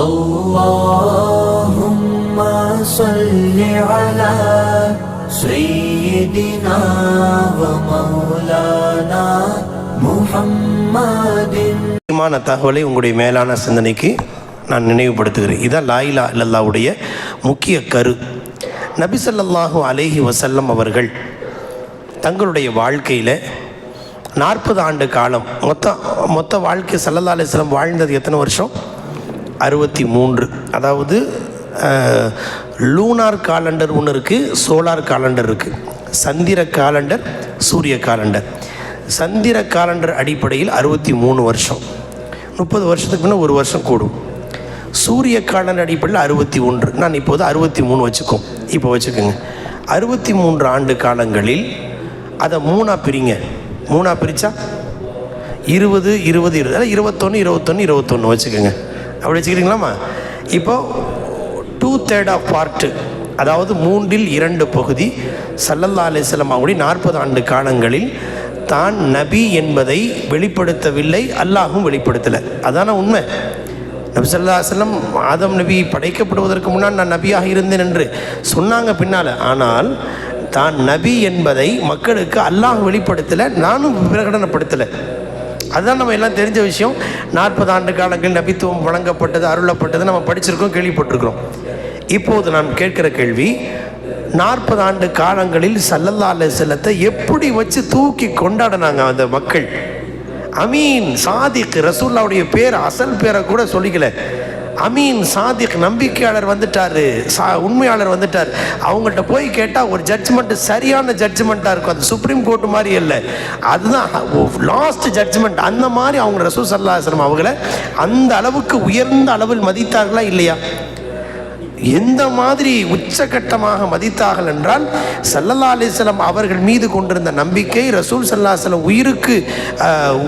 اللهم صل على سيدنا ومولانا முஹம்மதின் தகவலை உங்களுடைய மேலான சிந்தனைக்கு நான் நினைவுபடுத்துகிறேன். இதான் லா இலாஹ இல்லல்லாஹ்வுடைய முக்கிய கரு. நபி ஸல்லல்லாஹு அலைஹி வஸல்லம் அவர்கள் தங்களுடைய வாழ்க்கையில் 40 ஆண்டு காலம் மொத்த வாழ்க்கை ஸல்லல்லாஹு அலைஹி வஸல்லம் வாழ்ந்தது எத்தனை வருஷம்? 63. அதாவது லூனார் காலண்டர் ஒன்று இருக்குது, சோலார் காலண்டர் இருக்குது, சந்திர காலண்டர், சூரிய காலண்டர். சந்திர காலண்டர் அடிப்படையில் 63 வருஷம். 30 வருஷத்துக்கு முன்னே ஒரு வருஷம் கூடும். சூரிய காலண்டர் அடிப்படையில் 61. நான் இப்போது 63 வச்சுக்கோம். இப்போ வச்சுக்கோங்க. 63 ஆண்டு காலங்களில் அதை 3ஆக பிரிங்க. 3ஆக பிரித்தா 20 20 20 அதாவது 21 21 21 வச்சுக்கோங்க. அப்படி வச்சுக்கிறீங்களாம்மா? இப்போது 2/3 ஆஃப் பார்ட்டு, அதாவது 3/2 பகுதி ஸல்லல்லாஹு அலைஹி வஸல்லம் அவருடைய 40 ஆண்டு காலங்களில் தான் நபி என்பதை வெளிப்படுத்தவில்லை, அல்லாஹும் வெளிப்படுத்தலை. அதான உண்மை. நபி ஸல்லல்லாஹு அலைஹி வஸல்லம் ஆதம் நபி படைக்கப்படுவதற்கு முன்னால் நான் நபியாக இருந்தேன் என்று சொன்னாங்க பின்னால். ஆனால் தான் நபி என்பதை மக்களுக்கு அல்லாஹ் வெளிப்படுத்தலை, நானும் பிரகடனப்படுத்தலை. அதுதான் நம்ம எல்லாம் தெரிஞ்ச விஷயம். 40 ஆண்டு காலங்கள் நபித்துவம் வழங்கப்பட்டது, அருளப்பட்டது நம்ம படிச்சிருக்கோம், கேள்விப்பட்டிருக்கிறோம். இப்போது நான் கேட்கிற கேள்வி, 40 ஆண்டு காலங்களில் ஸல்லல்லாஹு அலைஹி வஸல்லத்தை எப்படி வச்சு தூக்கி கொண்டாடினாங்க அந்த மக்கள்? அமீன் சாதிக், ரசூலுல்லாஹ்வுடைய பேர் அசல் பேரை கூட சொல்லிக்கல. அமீன் சாதிக், நம்பிக்கையாளர் வந்துட்டார், உண்மையாளர் வந்துட்டார். அவங்கள்ட்ட போய் கேட்டால் ஒரு ஜட்ஜ்மெண்ட் சரியான ஜட்ஜ்மெண்ட்டாக இருக்கும். அது சுப்ரீம் கோர்ட் மாதிரி இல்லை, அதுதான் லாஸ்ட் ஜட்ஜ்மெண்ட். அந்த மாதிரி அவங்க ரசூல் ஸல்லல்லாஹு அலைஹி வஸல்லம் அவங்கள அந்த அளவுக்கு உயர்ந்த அளவில் மதித்தார்களா இல்லையா? எந்த மாதிரி உச்சகட்டமாக மதித்தார்கள் என்றால், ஸல்லல்லாஹு அலைஹி வஸல்லம் அவர்கள் மீது கொண்டிருந்த நம்பிக்கை, ரசூல் ஸல்லல்லாஹு அலைஹி வஸல்லம் உயிருக்கு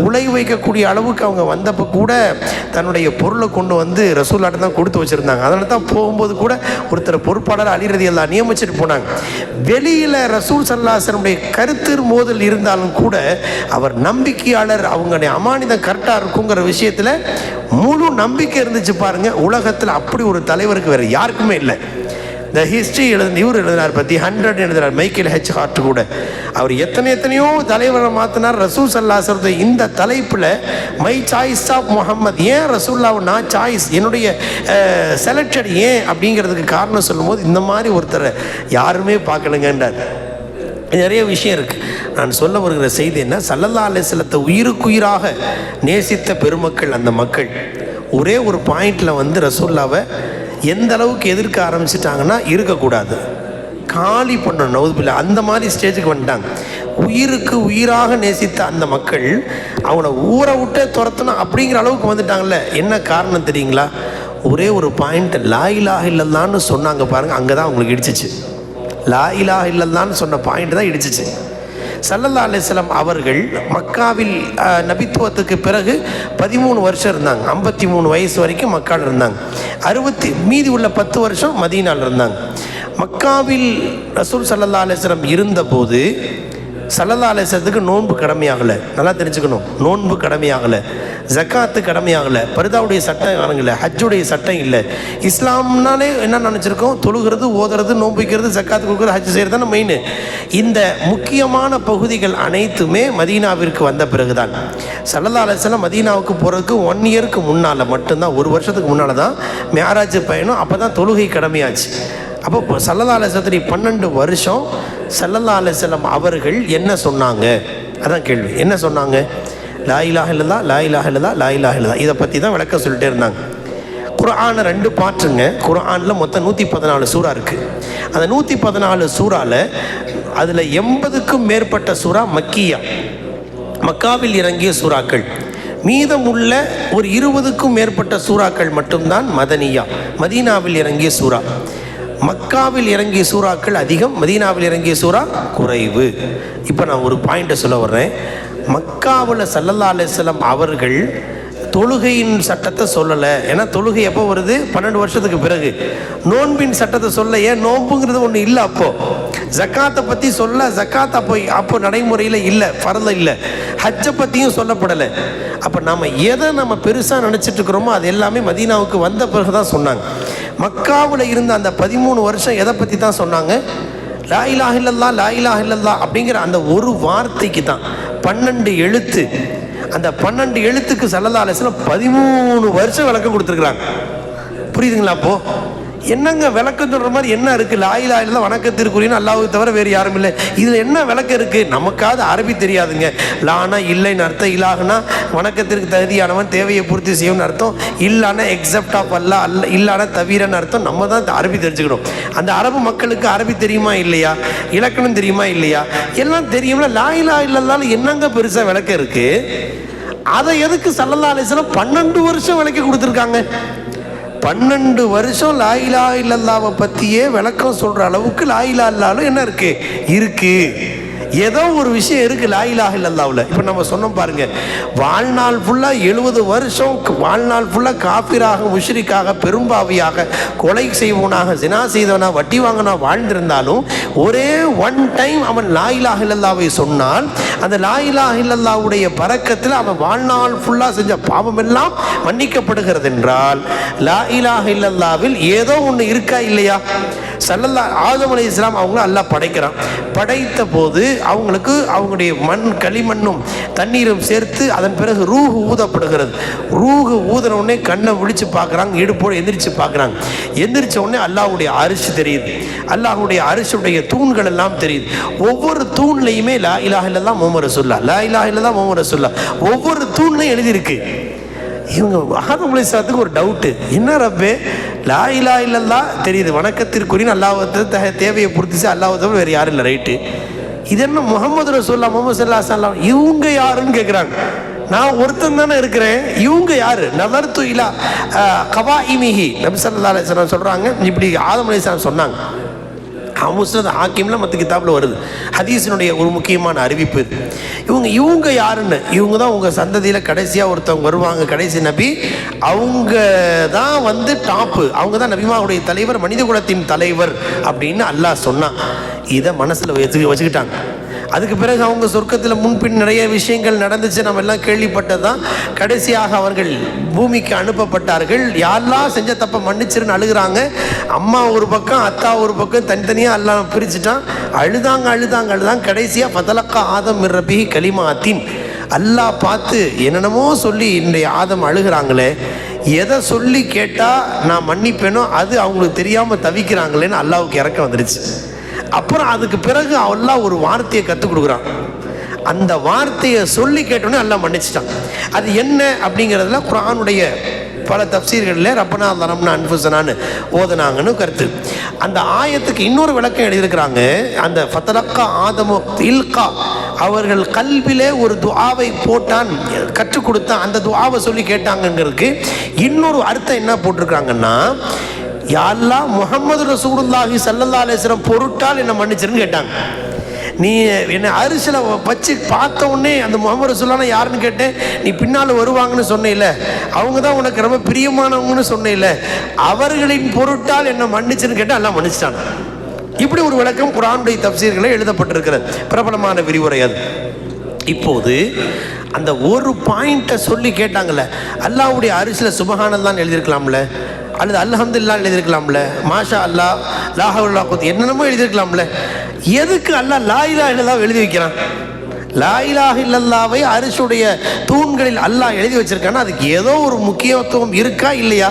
உலை வைக்கக்கூடிய அளவுக்கு அவங்க வந்தப்போ கூட தன்னுடைய பொருளை கொண்டு வந்து ரசூல்லாட்ட தான் கொடுத்து வச்சுருந்தாங்க. அதனால தான் போகும்போது கூட ஒருத்தர் பொறுப்பாளர் அலி ரலியல்லாஹு அன்ஹு நியமிச்சுட்டு போனாங்க. வெளியில் ரசூல் ஸல்லல்லாஹு அலைஹி வஸல்லம் கருத்து மோதல் இருந்தாலும் கூட அவர் நம்பிக்கையாளர், அவங்களுடைய அமானிதம் கரெக்டாக இருக்குங்கிற விஷயத்தில் முழு நம்பிக்கை இருந்துச்சு. பாருங்க, உலகத்தில் அப்படி ஒரு தலைவருக்கு வேறு யாருக்குமே இல்லை. இந்த ஹிஸ்ட்ரி இவர் எழுதினார் பற்றி 100 எழுதினார் மைக்கேல் ஹெச் ஹார்ட் கூட. அவர் எத்தனையோ தலைவரை மாற்றினார். ரசூல் ஸல்லல்லாஹு அலைஹி வஸல்லம் இந்த தலைப்பில் மை சாய்ஸ் ஆஃப் முஹம்மத், ஏன் ரசூலுல்லாஹ் நான் சாய்ஸ், என்னுடைய செலக்டட் ஏன் அப்படிங்கிறதுக்கு காரணம் சொல்லும்போது இந்த மாதிரி ஒருத்தரை யாருமே பார்க்கலங்கன்றார். நிறைய விஷயம் இருக்குது. நான் சொல்ல வருகிற செய்தி என்ன, ஸல்லல்லாஹு அலைஹி வஸல்லத்தை உயிருக்குயிராக நேசித்த பெருமக்கள் அந்த மக்கள் ஒரே ஒரு பாயிண்டில் வந்து ரசூலுல்லாவை எந்த அளவுக்கு எதிர்க்க ஆரம்பிச்சிட்டாங்கன்னா, இருக்கக்கூடாது, காலி பண்ணணும், நவுதுபில்லா, அந்த மாதிரி ஸ்டேஜுக்கு வந்துட்டாங்க. உயிருக்கு உயிராக நேசித்த அந்த மக்கள் அவங்கள ஊரை விட்டே துரத்தணும் அப்படிங்கிற அளவுக்கு வந்துட்டாங்கல்ல. என்ன காரணம் தெரியுங்களா? ஒரே ஒரு பாயிண்ட், லா இலாஹ இல்லல்லாஹ்னு சொன்னாங்க பாருங்கள், அங்கே தான் அவங்களுக்கு இடிச்சிச்சு. லா இலாஹ இல்லல்லாஹ்னு சொன்ன பாயிண்ட் தான் இடிச்சிச்சு. ஸல்லல்லாஹு அலைஹி வஸல்லம் அவர்கள் மக்காவில் நபித்துவத்துக்கு பிறகு 13 வருஷம் இருந்தாங்க. 53 வயசு வரைக்கும் மக்காவில் இருந்தாங்க. மீதி உள்ள 10 வருஷம் மதீனாவில் இருந்தாங்க. மக்காவில் ரசூல் ஸல்லல்லாஹு அலைஹி வஸல்லம் இருந்தபோது ஸல்லல்லாஹு அலைஹி வஸல்லத்துக்கு நோன்பு கடமையாகலை. நல்லா தெரிஞ்சுக்கணும், நோன்பு கடமையாகலை, ஜக்காத்து கடமையாகலை, பர்தாவுடைய சட்டம் ஆகலை, ஹஜ்ஜுடைய சட்டம் இல்லை. இஸ்லாம்னாலே என்ன நினச்சிருக்கோம்? தொழுகிறது, ஓதுறது, நோன்பு வைக்கிறது, ஜக்காத்து கொடுக்குறது, ஹஜ் செய்கிறது தானே மெயின். இந்த முக்கியமான பகுதிகள் அனைத்துமே மதீனாவிற்கு வந்த பிறகுதான். ஸல்லல்லாஹு அலைஹி வஸல்லம் மதீனாவுக்கு போகிறதுக்கு 1 இயருக்கு முன்னால் மட்டும்தான், 1 வருஷத்துக்கு முன்னால் தான் மிஅராஜ் பயணம். அப்போ தான் தொழுகை கடமையாச்சு. அப்போ ஸல்லல்லாஹு அலைஹி வஸல்லம் 12 வருஷம் ஸல்லல்லாஹு அலைஹி வஸல்லம் அவர்கள் என்ன சொன்னாங்க? அதான் கேள்வி. என்ன சொன்னாங்க? லா இலாஹ இல்லல்லாஹ், லா இலாஹ இல்லல்லாஹ், லா இலாஹ இல்லல்லாஹ். இதை பற்றி தான் விளக்க சொல்லிட்டே இருந்தாங்க. குர்ஆனை 2 பாட்டுங்க. குர்ஆனில் மொத்தம் 114 சூறா இருக்குது. அந்த 114 சூறாவில் அதில் 80க்கும் மேற்பட்ட சூறா மக்கியா, மக்காவில் இறங்கிய சூறாக்கள். மீதமுள்ள ஒரு 20க்கும் மேற்பட்ட சூறாக்கள் மட்டும்தான் மதனியா, மதீனாவில் இறங்கிய சூறா. மக்காவில் இறங்கிய சூறாக்கள் அதிகம், மதீனாவில் இறங்கிய சூறா குறைவு. இப்போ நான் ஒரு பாயிண்ட்டை சொல்ல வர்றேன். மக்காவில் ஸல்லல்லாஹு அலைஹி வஸல்லம் அவர்கள் தொழுகையின் சட்டத்தை சொல்லலை. ஏன்னா தொழுகை எப்போ வருது? 12 வருஷத்துக்கு பிறகு. நோன்பின் சட்டத்தை சொல்ல, ஏன் நோன்புங்கிறது ஒன்று இல்லை. அப்போது ஜக்காத்தை பற்றி சொல்ல, ஜக்காத் அப்போ நடைமுறையில் இல்லை, ஃபர்ல இல்லை. ஹஜ்ஜை பற்றியும் சொல்லப்படலை. அப்போ நம்ம பெருசாக நினச்சிட்டு இருக்கிறோமோ அது எல்லாமே மதீனாவுக்கு வந்த பிறகு தான் சொன்னாங்க. மக்காவில் இருந்த அந்த 13 வருஷம் எதை பற்றி தான் சொன்னாங்க? லா இலாஹ இல்லல்லா, லா இலாஹ இல்லல்லா அப்படிங்கிற அந்த ஒரு வார்த்தைக்கு தான் 12 எழுத்து. அந்த 12 எழுத்துக்கு ஸல்லல்லாஹு அலைஹி வஸல்லம் 13 வருஷம் விளக்கம் கொடுத்துருக்குறாங்க. புரியுதுங்களா? அப்போ என்னங்க விளக்கம் சொல்கிற மாதிரி என்ன இருக்குது? லா இலாஹ இல்லல்லா வணக்கத்திற்குரியன்னு அல்லாஹ்வை தவிர வேறு யாரும் இல்லை. இதில் என்ன விளக்கம் இருக்குது? நமக்காவது அரபி தெரியாதுங்க. லானா இல்லைன்னு அர்த்தம், இலாகனா வணக்கத்திற்கு தகுதியானவன், தேவையை பூர்த்தி செய்யும்னு அர்த்தம், இல்லானா எக்ஸப்ட் ஆஃப் அல்லா, இல்லானா தவிரன்னு அர்த்தம். நம்ம தான் அரபி தெரிஞ்சுக்கணும். அந்த அரபு மக்களுக்கு அரபி தெரியுமா இல்லையா? இலக்கணம் தெரியுமா இல்லையா? எல்லாம் தெரியும்னா லா இலாஹ இல்லல்லாஹ்ல என்னங்க பெருசாக விளக்கம் இருக்குது? அதை எதுக்கு ஸல்லல்லாஹு அலைஹி வஸல்லம் 12 வருஷம் விளக்கி கொடுத்துருக்காங்க? 12 வருஷம் லா இலாஹ இல்லல்லாஹ்வை பற்றியே விளக்கம் சொல்கிற அளவுக்கு லா இலாஹ இல்லல்லாஹ்ல என்ன இருக்குது? ஏதோ ஒரு விஷயம் இருக்குது லா இலாஹ இல்லல்லாஹ்ல. இப்போ நம்ம சொன்னோம் பாருங்க, வாழ்நாள் ஃபுல்லாக 70 வருஷம் வாழ்நாள் ஃபுல்லாக காஃபிராக, முஷ்ரிக்காக, பெரும்பாவியாக, கொலை செய்வனாக, ஜினா செய்தவனா, வட்டி வாங்கினா வாழ்ந்திருந்தாலும் ஒரே ஒன் டைம் அவன் லா இலாஹ இல்லல்லாஹ்வை சொன்னால் அந்த லா இலாஹ இல்லல்லாஹ்வுடைய பரக்கத்தில் அவன் வாழ்நாள் ஃபுல்லாக செஞ்ச பாவமெல்லாம் மன்னிக்கப்படுகிறது என்றால் லா இலாஹ இல்லல்லாஹ்வில் ஏதோ ஒன்று இருக்கா இல்லையா? ஆதம் அலைஹிஸ்ஸலாம் அவங்கள அல்லாஹ் படைக்கிறான். படைத்த போது அவங்களுக்கு அவங்களுடைய களிமண்ணும் தண்ணீரும் சேர்த்து அதன் பிறகு ரூஹு ஊதப்படுகிறது. ரூஹு ஊதின உடனே கண்ணை விழிச்சு பார்க்குறாங்க, இடுப்போடு எந்திரிச்சு பார்க்குறாங்க. எந்திரிச்ச உடனே அல்லாஹ்வுடைய அரிசி தெரியுது, அல்லாஹ்வுடைய அரிசியுடைய தூண்கள் எல்லாம் தெரியுது. ஒவ்வொரு தூண்லையுமே லா இலாஹ இல்லல்லாஹ் முஹம்மது ரசூலுல்லாஹ், லா இலாஹ இல்லல்லாஹ் முஹம்மது ரசூலுல்லாஹ் ஒவ்வொரு தூண்லையும் எழுதியிருக்கு. இவங்க ஆதம் அலைஹிஸ்ஸலாத்துக்கு ஒரு டவுட்டு, என்ன ரப்பே லா இலாஹ இல்லல்லாஹ் தெரியுது, வணக்கத்திற்குரிய அல்லாஹ்வை தேவையை பூர்த்தி செய்ய அல்லாஹ்வை தவிர வேறு யாரும் இல்லை, ரைட்டு. இது என்ன முஹம்மது ரசூலுல்லாஹ், முஹம்மது ஸல்லல்லாஹு அலைஹி வஸல்லம் இவங்க யாருன்னு கேட்குறாங்க. நான் ஒருத்தன் தானே இருக்கிறேன், இவங்க யாரு? நதர்து இலா கவாயிமிஹி, நபி ஸல்லல்லாஹு அலைஹி வஸல்லம் சொல்கிறாங்க. இப்படி ஆதம் அலைஹிஸ்ஸலாம் சொன்னாங்க. முஸ்னத் ஹாக்கிம்ல மற்ற கிதாபில் வருது. ஹதீஸினுடைய ஒரு முக்கியமான அறிவிப்பு இது. இவங்க யாருன்னு, இவங்க தான் உங்கள் சந்ததியில் கடைசியாக ஒருத்தவங்க வருவாங்க, கடைசி நபி. அவங்க தான் டாப்பு, அவங்க தான் நபிமாவுடைய தலைவர், மனித குலத்தின் தலைவர் அப்படின்னு அல்லாஹ் சொன்னான். இதை மனசில் வச்சுக்கிட்டாங்க. அதுக்கு பிறகு அவங்க சொர்க்கத்தில் முன்பின் நிறைய விஷயங்கள் நடந்துச்சு, நம்ம எல்லாம் கேள்விப்பட்டதான். கடைசியாக அவர்கள் பூமிக்கு அனுப்பப்பட்டார்கள். யாரெல்லாம் செஞ்ச தப்பை மன்னிச்சிருன்னு அழுகிறாங்க. அம்மா ஒரு பக்கம், அத்தா ஒரு பக்கம், தனித்தனியாக எல்லாம் பிரிச்சுட்டான். அழுதாங்க. கடைசியாக ஃபதலக்கா ஆதம் மிர் ரப்பிஹி கலிமாத்தின், அல்லாஹ் பார்த்து என்னென்னமோ சொல்லி இன்றைய ஆதம் அழுகிறாங்களே, எதை சொல்லி கேட்டால் நான் மன்னிப்பேனோ அது அவங்களுக்கு தெரியாமல் தவிக்கிறாங்களேன்னு அல்லாஹ்வுக்கு இறக்கம் வந்துடுச்சு. அப்புறம் அதுக்கு பிறகு அல்லாஹ் ஒரு வார்த்தையை கற்றுக் கொடுக்குறான். அந்த வார்த்தையை சொல்லி கேட்டோன்னே அல்லாஹ் மன்னிச்சிட்டான். அது என்ன அப்படிங்கிறதுல குர்ஆனுடைய பல தஃப்சீர்களில் ரப்பனா லரம்னா அன்ஃபுஸனான்னு ஓதுனாங்கன்னு கருத்து. அந்த ஆயத்துக்கு இன்னொரு விளக்கம் எழுதியிருக்கிறாங்க. அந்த ஃபதலக்கா ஆதமு இல்கா, அவர்கள் கல்விலே ஒரு துஆவை போட்டான், கற்றுக் கொடுத்தான், அந்த துஆவை சொல்லி கேட்டாங்கங்கிறதுக்கு இன்னொரு அர்த்தம் என்ன போட்டிருக்காங்கன்னா, யா அல்லாஹ் முஹம்மது ரசூலுல்லாஹி ஸல்லல்லாஹு அலைஹி வஸல்லம் பொருட்டால் என்னை மன்னிச்சிருன்னு கேட்டாங்க. நீ என்னை அரிசியில் வச்சு பார்த்த உடனே அந்த முஹம்மது ரசூலுல்லாஹ் யாருன்னு கேட்டேன், நீ பின்னால் வருவாங்கன்னு சொன்னேன்ல, அவங்க தான் உனக்கு ரொம்ப பிரியமானவங்கன்னு சொன்னேன்ல, அவர்களின் பொருட்டால் என்னை மன்னிச்சுன்னு கேட்டால் எல்லாம் மன்னிச்சிட்டாங்க. இப்படி ஒரு விளக்கம் குர்ஆனுடைய தஃப்சீர்களை எழுதப்பட்டிருக்கிறது, பிரபலமான விரிவுரை அது. இப்போது அந்த ஒரு பாயிண்ட்டை சொல்லி கேட்டாங்கல்ல, அல்லாஹ்வுடைய அரிசியில் சுபஹானல்லாஹ்னு எழுதியிருக்கலாம்ல, அல்லது அல்ஹம்துலில்லாஹ் எழுதியிருக்கலாம்ல, மாஷா அல்லாஹ், லா ஹவ்ல வலா குவத்த என்னென்னமோ எழுதியிருக்கலாம்ல. எதுக்கு அல்லாஹ் லா இலாஹ இல்லல்லாஹ் எழுதி வைக்கிறான்? லா இலாஹ இல்லல்லாஹ்வை அரிசுடைய தூண்களில் அல்லாஹ் எழுதி வச்சிருக்கான்னா அதுக்கு ஏதோ ஒரு முக்கியத்துவம் இருக்கா இல்லையா?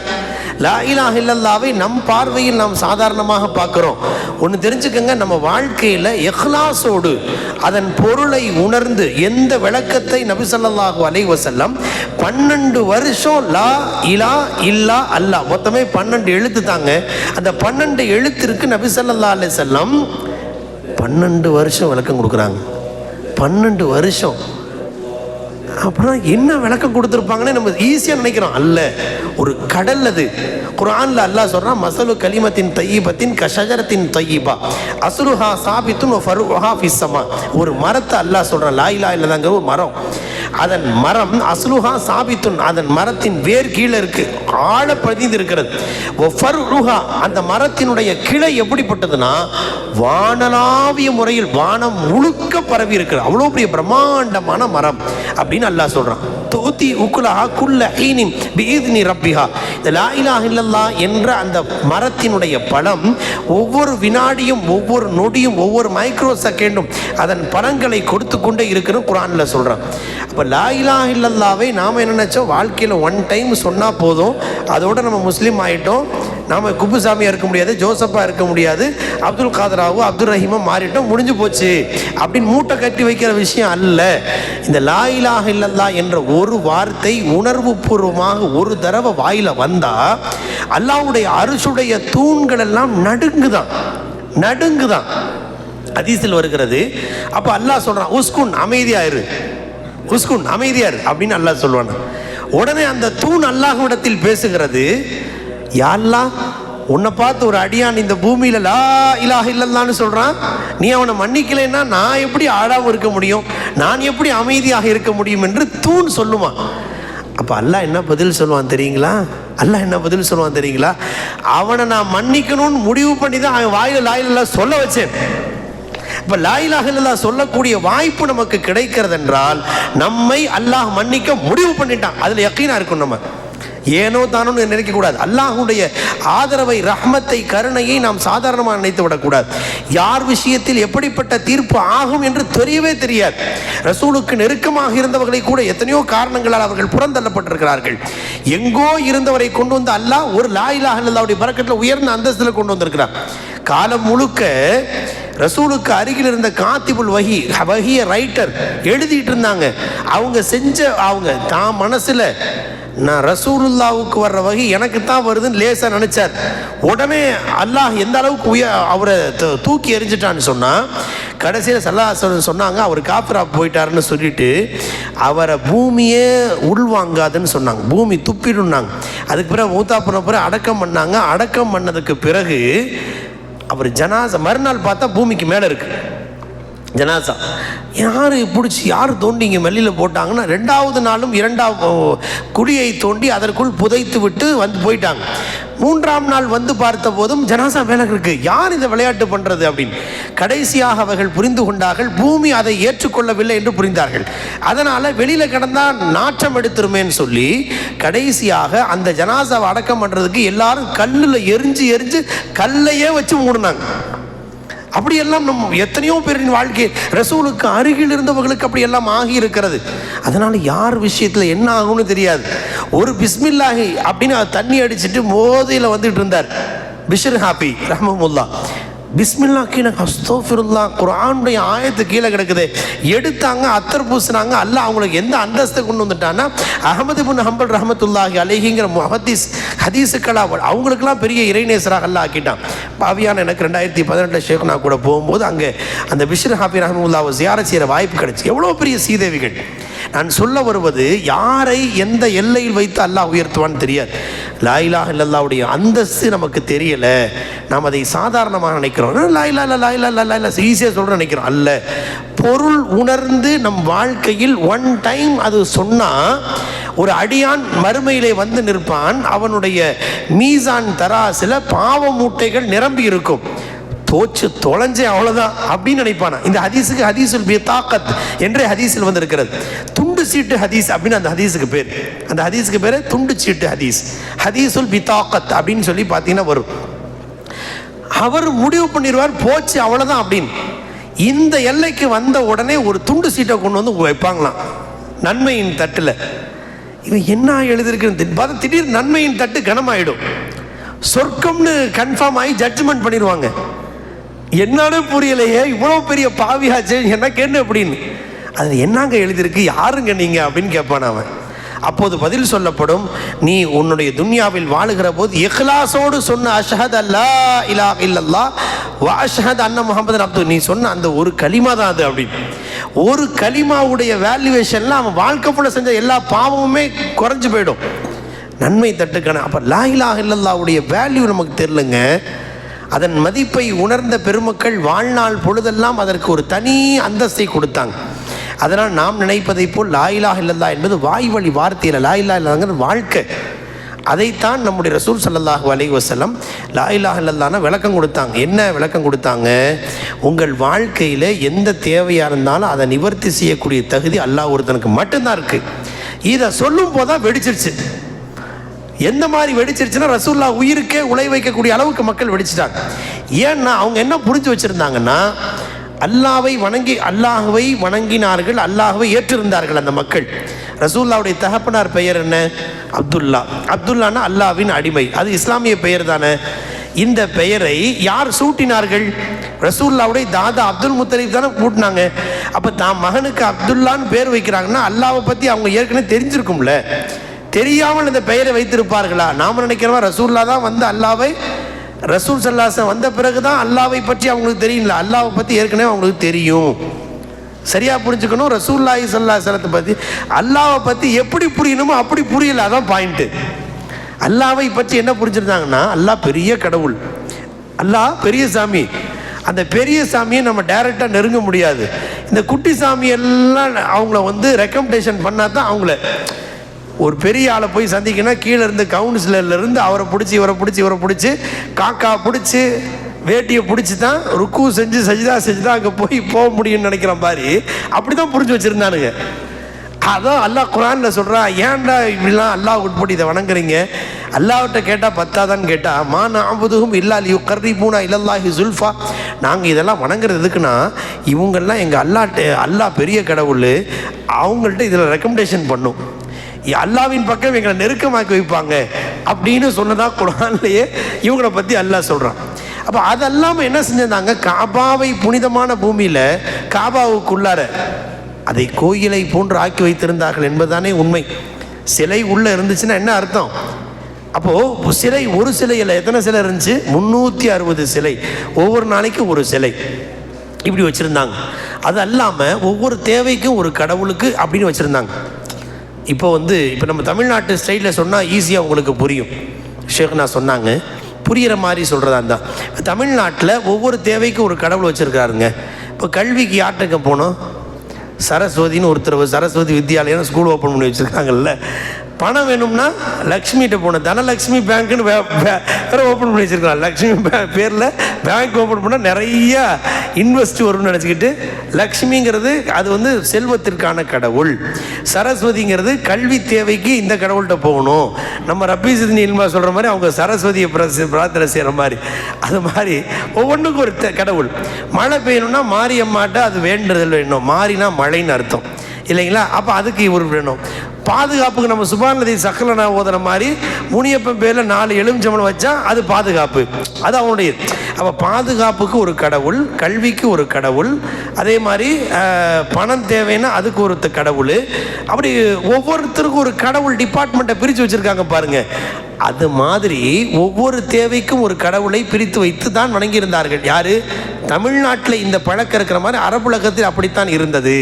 லா இலாஹ இல்லல்லாஹ்வை நம் பார்வையில் நாம் சாதாரணமாக பார்க்குறோம். ஒன்று தெரிஞ்சுக்கங்க, நம்ம வாழ்க்கையில் இஹ்லாஸோடு அதன் பொருளை உணர்ந்து எந்த விளக்கத்தை நபி ஸல்லல்லாஹு அலைஹி வஸல்லம் 12 வருஷம் லா இலா இல்லா அல்லாஹ், மொத்தமே 12 எழுத்து தாங்க. அந்த 12 எழுத்திற்கு நபி ஸல்லல்லாஹு அலைஹி வஸல்லம் 12 வருஷம் விளக்கம் கொடுக்குறாங்க. 12 வருஷம். அப்புறம் என்ன விளக்கம் கொடுத்துருப்பாங்கன்னு நம்ம ஈஸியாக நினைக்கிறோம். அல்ல, ஒரு கடல் அது. குர்ஆன்ல அல்லாஹ் சொல்றான், மஸலு கலிமத்தின் தய்யிபத்தின் கஷஜரத்தின் தய்யிபா அஸ்லுஹா சாபித்துன் வ ஃபர்உஹா ஃபிஸ் ஸமா. ஒரு மரத்தை அல்லாஹ் சொல்றான், லா இலாஹ இல்லல்லாஹ்ங்கிற ஒரு மரம். அதன் மரம் அஸ்லுஹா சாபித்துன், அதன் மரத்தின் வேர் கீழே இருக்கு, ஆழ பதிந்து இருக்கிறது. ஒஃபர்ருஹா, அந்த மரத்தினுடைய கிளை எப்படிப்பட்டதுன்னா வானளாவிய முறையில் வானம் முழுக்க பரவி இருக்கிறது. அவ்வளோ பெரிய பிரம்மாண்டமான மரம் அப்படின்னு அல்லாஹ் சொல்றான். தூத்தி உக்குலஹா குல்ல ஹீனின் பிஇذن ரப்பிஹா. இந்த லா இலாஹ இல்லல்லாஹ் என்ற அந்த மரத்தினுடைய பழம் ஒவ்வொரு வினாடியும், ஒவ்வொரு நொடியும், ஒவ்வொரு மைக்ரோ செகண்டும் அதன் பழங்களை கொடுத்து கொண்டே இருக்குன்னு குர்ஆன்ல சொல்றான். அப்போ லா இலாஹ இல்லல்லாஹ்வை நாம் என்ன நினைச்சோம், வாழ்க்கையில் ஒன் டைம் சொன்னால் போதும், அதோட நம்ம முஸ்லீம் ஆகிட்டோம், நாம் குப்புசாமியாக இருக்க முடியாது, ஜோசப்பாக இருக்க முடியாது, அப்துல் காதராவோ அப்துல் ரஹீமோ மாறிட்டோம், முடிஞ்சு போச்சு அப்படின்னு மூட்டை கட்டி வைக்கிற விஷயம் அல்ல. இந்த லா இலாஹ இல்லல்லாஹ் என்ற ஒரு வார்த்தை உணர்வு பூர்வமாக ஒரு தடவை வாயில வந்தா அல்லாஹ்வுடைய அரிசுடைய தூண்கள் எல்லாம் நடுங்குதான். ஹதீஸில் வருகிறது. அப்போ அல்லாஹ் சொல்றான், உஸ்குன் அமைதியாயிரு, உஸ்குன் அமைதியாரு அப்படின்னு அல்லாஹ் சொல்லுவான். உடனே அந்த தூண் அல்லாஹ்விடத்தில் பேசுகிறது, யா அல்லாஹ், உன்னை பார்த்து ஒரு அடியான் இந்த பூமியில லா இலாஹ இல்லல்லாஹ்னு சொல்றான், நீ அவனை மன்னிக்கலைன்னா நான் எப்படி ஆடாமல் இருக்க முடியும், நான் எப்படி அமைதியாக இருக்க முடியும் என்று தூண் சொல்லுமா. அப்போ அல்லாஹ் என்ன பதில் சொல்லுவான் தெரியுங்களா? அல்லாஹ் என்ன பதில் சொல்லுவான் தெரியுங்களா? அவனை நான் மன்னிக்கணும்னு முடிவு பண்ணி தான் அவன் வாயில லா இலாஹ சொல்ல வச்சேன். இப்போ லா இலாஹ இல்லல்லாஹ் சொல்லக்கூடிய வாய்ப்பு நமக்கு கிடைக்கிறது என்றால் நம்மை அல்லாஹ் மன்னிக்க முடிவு பண்ணிட்டான். அதில் யக்கீனா இருக்கும். நம்ம ஏனோ தானோ நினைக்கக்கூடாது. அல்லாஹுடைய ஆதரவை, ரஹ்மத்தை, கருணையை நாம் சாதாரணமாக நினைத்து விடக்கூடாது. யார் விஷயத்தில் எப்படிப்பட்ட தீர்ப்பு ஆகும் என்று தெரியவே தெரியாது. ரசூலுக்கு நெருக்கமாக இருந்தவர்களை கூட எத்தனையோ காரணங்களால் அவர்கள் புறந்தள்ளப்பட்டிருக்கிறார்கள். எங்கோ இருந்தவரை கொண்டு வந்து அல்லாஹ் ஒரு லா இலாஹ இல்லல்லாஹ்வுடைய பரக்கத்தில் உயர்ந்த அந்தஸ்தில் கொண்டு வந்திருக்கிறார். காலம் முழுக்க ரசூலுக்கு அருகில் இருந்த காத்திபுல் வஹிய ரைட்டர் எழுதிட்டு இருந்தாங்க. அவங்க தான் மனசில் நான் ரசூலுல்லாவுக்கு வர்ற வகை எனக்கு தான் வருதுன்னு லேசாக நினச்சார். உடனே அல்லாஹ் எந்த அளவுக்கு அவரை தூக்கி எறிஞ்சிட்டான்னு சொன்னால், கடைசியில் ஸல்லல்லாஹு சொன்னாங்க அவர் காஃபிரா போயிட்டாருன்னு சொல்லிட்டு அவரை பூமியே உள்வாங்காதுன்னு சொன்னாங்க, பூமி துப்பிடுனாங்க. அதுக்கு பிறகு மூத்தா பண்ண பிறகு அடக்கம் பண்ணாங்க. அடக்கம் பண்ணதுக்கு பிறகு அவர் ஜனாசா மறுநாள் பார்த்தா பூமிக்கு மேலே இருக்கு ஜனாசா. யார் தோண்டி இங்கே வெளியில் போட்டாங்கன்னா, ரெண்டாவது நாளும் இரண்டாவது குழியை தோண்டி அதற்குள் புதைத்து விட்டு போயிட்டாங்க. மூன்றாம் நாள் வந்து பார்த்த போதும் ஜனாசா மேலே இருக்கு. யார் இந்த விளையாட்டு பண்ணுறது அப்படின்னு கடைசியாக அவர்கள் புரிந்து கொண்டார்கள். பூமி அதை ஏற்றுக்கொள்ளவில்லை என்று புரிந்தார்கள். அதனால் வெளியில் கிடந்தா நாற்றம் எடுத்துருமேன்னு சொல்லி கடைசியாக அந்த ஜனாசாவை அடக்கம் பண்ணுறதுக்கு எல்லாரும் கல்லில் எரிஞ்சு கல்லையே வச்சு மூடினாங்க. அப்படியெல்லாம் நம்ம எத்தனையோ பேரின் வாழ்க்கை ரசூலுக்கு அருகில் இருந்தவர்களுக்கு அப்படி எல்லாம் ஆகி இருக்கிறது. அதனால் யார் விஷயத்தில் என்ன ஆகும்னு தெரியாது. ஒரு பிஸ்மில்லாஹி அப்படின்னு தண்ணி அடிச்சுட்டு மோதியில் வந்துட்டு இருந்தார் பிஷ்ர் ஹாபி ரஹ்மஹுல்லாஹ். பிஸ்மில்லா கீழே அஸ்தோஃபிருல்லா குர்ஆனுடைய ஆயத்து கீழே கிடக்குது, எடுத்தாங்க, அத்தர் பூசினாங்க. அல்லாஹ் அவங்களுக்கு எந்த அந்தஸ்தை கொண்டு வந்துட்டான்னா, அஹமது இப்னு ஹம்பல் ரஹமத்துல்லாஹி அலைஹிங்கிற ஹதீஸுக்களா அவங்களுக்கெல்லாம் பெரிய இறைநேசராக அல்லாஹ் ஆக்கிட்டான். பாவியான எனக்கு 2018 ஷேக் நான் கூட போகும்போது அங்கே அந்த பிஷ்ர் ஹாபி ரஹ்மத்துல்லாஹ் ஜியாரத் செய்கிற வாய்ப்பு கிடைச்சி. எவ்வளோ பெரிய சீதேவிகள். நான் சொல்ல வருவது, யாரை எந்த எல்லையில் வைத்து அல்லாஹ் உயர்த்துவான்னு தெரியாது. லா இலாஹ இல்லல்லாஹ்வுடைய அந்தஸ்து நமக்கு தெரியல, நாம் அதை சாதாரணமாக நினைக்கிறோம். லா இலாஹ ஈஸியாக சொல்கிற நினைக்கிறோம். அல்ல, பொருள் உணர்ந்து நம் வாழ்க்கையில் ஒன் டைம் அது சொன்னால் ஒரு அடியான் மறுமையிலே வந்து நிற்பான். அவனுடைய மீசான் தராசில் பாவ மூட்டைகள் நிரம்பி இருக்கும். தோச்சு தொலைஞ்சே அவ்வளோதான் அப்படின்னு நினைப்பானா. இந்த ஹதீஸுக்கு ஹதீஸுல் பிதாக்கத் என்றே ஹதீஸில் வந்து இருக்கிறது. துண்டு சீட்டு ஹதீஸ் அப்படின்னு அந்த ஹதீஸுக்கு பேர். அந்த ஹதீஸுக்கு பேர் துண்டு சீட்டு ஹதீஸ், ஹதீஸுல் பிதாக்கத் அப்படின்னு சொல்லி பார்த்தீங்கன்னா வரும். அவர் முடிவு பண்ணிடுவார், போச்சு அவ்வளோதான் அப்படின்னு. இந்த எல்லைக்கு வந்த உடனே ஒரு துண்டு சீட்டை கொண்டு வந்து வைப்பாங்களாம் நன்மையின் தட்டில். இவன் என்ன எழுதியிருக்குன்னு பார்த்தா திடீர்னு நன்மையின் தட்டு கனமாயிடும். சொர்க்கம்னு கன்ஃபார்ம் ஆகி ஜட்ஜ்மெண்ட் பண்ணிடுவாங்க. என்னன்னு புரியலையே, இவ்வளோ பெரிய பாவியாச்சு எனக்கு என்ன அப்படின்னு. அதில் என்னங்க எழுதியிருக்கு, யாருங்க நீங்கள் அப்படின்னு கேட்பான் அவன். அப்போது பதில் சொல்லப்படும், நீ உன்னுடைய துன்யாவில் வாழுகிற போது இஹ்லாஸோடு சொன்ன அஷ்ஹது அல்லா இலாஹ இல்லல்லாஹ் வ அஷ்ஹது அன்ன முஹம்மதன் அப்துஹு, நீ சொன்ன அந்த ஒரு கலிமா தான் அது அப்படின்னு. ஒரு கலிமாவுடைய வேல்யூவேஷன்ல அவன் வாழ்க்கை ஃபுல்லாக செஞ்ச எல்லா பாவமுமே குறைஞ்சு போயிடும். நன்மை தட்டுக்கான. அப்போ லா இலாஹ இல்லல்லாஹ்வுடைய வேல்யூ நமக்கு தெரியலங்க. அதன் மதிப்பை உணர்ந்த பெருமக்கள் வாழ்நாள் பொழுதெல்லாம் அதற்கு ஒரு தனி அந்தஸ்தை கொடுத்தாங்க. அதனால் நாம் நினைப்பதை போல் லா இலாஹ இல்லல்லாஹ் என்பது வாய் வழி வார்த்தையில், லா இலாஹ இல்லல்லாஹ்ங்கிறது வாழ்க்கை. அதைத்தான் நம்முடைய ரசூல் ஸல்லல்லாஹு அலைஹி வஸல்லம் லா இலாஹ இல்லல்லாஹ்னா விளக்கம் கொடுத்தாங்க. என்ன விளக்கம் கொடுத்தாங்க? உங்கள் வாழ்க்கையில் எந்த தேவையாக இருந்தாலும் அதை நிவர்த்தி செய்யக்கூடிய தகுதி அல்லாஹ் ஒருத்தனுக்கு மட்டும்தான் இருக்குது. இதை சொல்லும் போதுதான் வெடிச்சிருச்சு. எந்த மாதிரி வெடிச்சிருச்சுன்னா, ரசூல்லா உயிருக்கே உழை வைக்கக்கூடிய அளவுக்கு மக்கள் வெடிச்சிட்டாங்க. ஏன்னா அவங்க என்ன புரிஞ்சு வச்சுருந்தாங்கன்னா, அல்லாஹ்வை வணங்கினார்கள், அல்லாஹ்வை ஏற்றிருந்தார்கள் அந்த மக்கள். ரசூல்லாவுடைய தகப்பனார் பெயர் என்ன? அப்துல்லா. அப்துல்லான்னா அல்லாஹ்வின் அடிமை. அது இஸ்லாமிய பெயர் தானே. இந்த பெயரை யார் சூட்டினார்கள்? ரசூல்லாவுடைய தாதா அப்துல் முத்தலிப் தானே கூட்டினாங்க. அப்போ தான் மகனுக்கு அப்துல்லான்னு பேர் வைக்கிறாங்கன்னா அல்லாஹ்வை பற்றி அவங்க ஏற்கனவே தெரிஞ்சிருக்கும்ல. தெரியாமல் இந்த பெயரை வைத்திருப்பார்களா? நாம் நினைக்கிறோம் ரசூல்லா தான் வந்து அல்லாஹ்வை, ரசூல் ஸல்லல்லாஹு அலைஹி வஸல்லம் வந்த பிறகு தான் அல்லாஹ்வை பற்றி அவங்களுக்கு தெரியல. அல்லாஹ்வை பற்றி ஏற்கனவே அவங்களுக்கு தெரியும். சரியாக புரிஞ்சுக்கணும். ரசூலுல்லாஹி ஸல்லல்லாஹு அலைஹி வஸல்லத்தை பற்றி, அல்லாஹ்வை பற்றி எப்படி புரியணுமோ அப்படி புரியல. அதான் பாயிண்ட்டு. அல்லாஹ்வை பற்றி என்ன புரிஞ்சுருந்தாங்கன்னா, அல்லாஹ் பெரிய கடவுள், அல்லாஹ் பெரிய சாமி. அந்த பெரிய சாமியை நம்ம டைரெக்டாக நெருங்க முடியாது. இந்த குட்டி சாமியெல்லாம் அவங்கள வந்து ரெக்கமெண்டேஷன் பண்ணால் தான் அவங்கள ஒரு பெரிய ஆளை போய் சந்திக்கணும். கீழே இருந்து கவுன்சிலர்லேருந்து அவரை பிடிச்சி இவரை பிடிச்சி காக்கா பிடிச்சி வேட்டியை பிடிச்சி தான் ருக்கு செஞ்சு சஜிதா தான் அங்கே போக முடியும்னு நினைக்கிற மாதிரி அப்படி தான் புரிஞ்சு வச்சுருந்தானுங்க. அதான் அல்லாஹ் குர்ஆனில் சொல்கிறான், ஏன்டா இப்படிலாம் அல்லாஹ் உட்பட்டு இதை வணங்குறீங்க? அல்லாஹ்கிட்ட கேட்டால் பத்தாதான்னு கேட்டால், மா நஅபுதுஹும் இல்லா லியுகர்ரிபூனா இலல்லாஹி ஸுல்ஃபா. நாங்கள் இதெல்லாம் வணங்குறது எதுக்குன்னா, இவங்கெல்லாம் எங்கள் அல்லாஹ் பெரிய கடவுள், அவங்கள்ட்ட இதில் ரெக்கமெண்டேஷன் பண்ணும், அல்லாவின் பக்கம் எங்களை நெருக்கமாக்கி வைப்பாங்க அப்படின்னு சொன்னதா குர்ஆன்லயே இவங்களை பற்றி அல்லாஹ் சொல்கிறான். அப்போ அதெல்லாமல் என்ன செஞ்சிருந்தாங்க? காபாவை புனிதமான பூமியில் காபாவுக்குள்ளார அதை கோயிலை போன்று ஆக்கி வைத்திருந்தார்கள் என்பதுதானே உண்மை. சிலை உள்ளே இருந்துச்சுன்னா என்ன அர்த்தம்? அப்போது சிலை, ஒரு சிலை இல்லை, எத்தனை சிலை இருந்துச்சு? 360 சிலை, ஒவ்வொரு நாளைக்கு ஒரு சிலை இப்படி வச்சுருந்தாங்க. அது அல்லாமல் ஒவ்வொரு தேவைக்கும் ஒரு கடவுளுக்கு அப்படின்னு வச்சுருந்தாங்க. இப்போ நம்ம தமிழ்நாட்டு ஸ்டைலில் சொன்னால் ஈஸியாக உங்களுக்கு புரியும். ஷேக்னா சொன்னாங்க, புரிகிற மாதிரி சொல்கிறதா இருந்தால், தமிழ்நாட்டில் ஒவ்வொரு தேவைக்கும் ஒரு கடவுள் வச்சுருக்காருங்க. இப்போ கல்விக்கு யார்கிட்ட போனோம்? சரஸ்வதினு ஒருத்தர், சரஸ்வதி வித்யாலயம் ஸ்கூல் ஓப்பன் பண்ணி வச்சுருக்காங்கல்ல. பணம் வேணும்னா லக்ஷ்மிகிட்ட போனோம். தனலக்ஷ்மி பேங்க்குன்னு வேறு ஓப்பன் பண்ணி வச்சுருக்கலாம். லக்ஷ்மி பேரில் பேங்க் ஓப்பன் பண்ணால் நிறையா இன்வெஸ்ட் வரும்னு நினச்சிக்கிட்டு, லக்ஷ்மிங்கிறது அது செல்வத்திற்கான கடவுள், சரஸ்வதிங்கிறது கல்வி தேவைக்கு இந்த கடவுள்கிட்ட போகணும். நம்ம ரப்பீசுதின் இல்மா சொல்கிற மாதிரி அவங்க சரஸ்வதியை பிரார்த்தனை செய்கிற மாதிரி, அது மாதிரி ஒவ்வொன்றுக்கும் ஒரு கடவுள். மழை பெய்யணும்னா மாரியம்மாட்ட அது வேண்டுதல் வேணும், மாறினா மழைன்னு அர்த்தம் இல்லைங்களா? அப்போ அதுக்கு இவர் வேணும். பாதுகாப்புக்கு நம்ம சுபானதி சக்கலனா ஓதுற மாதிரி முனியப்பன் பேரில் 4 எலுமிச்சம்பழம் வச்சா அது பாதுகாப்பு, அது அவனுடைய. அப்போ பாதுகாப்புக்கு ஒரு கடவுள், கல்விக்கு ஒரு கடவுள், அதே மாதிரி பணம் தேவைன்னா அதுக்கு ஒரு கடவுள். அப்படி ஒவ்வொருத்தருக்கும் ஒரு கடவுள் டிபார்ட்மெண்ட்டை பிரித்து வச்சுருக்காங்க பாருங்க. அது மாதிரி ஒவ்வொரு தேவைக்கும் ஒரு கடவுளை பிரித்து வைத்து தான் வணங்கியிருந்தார்கள். யார்? தமிழ்நாட்டில் இந்த பழக்கம் இருக்கிற மாதிரி அரபுலகத்தில் அப்படித்தான் இருந்தது.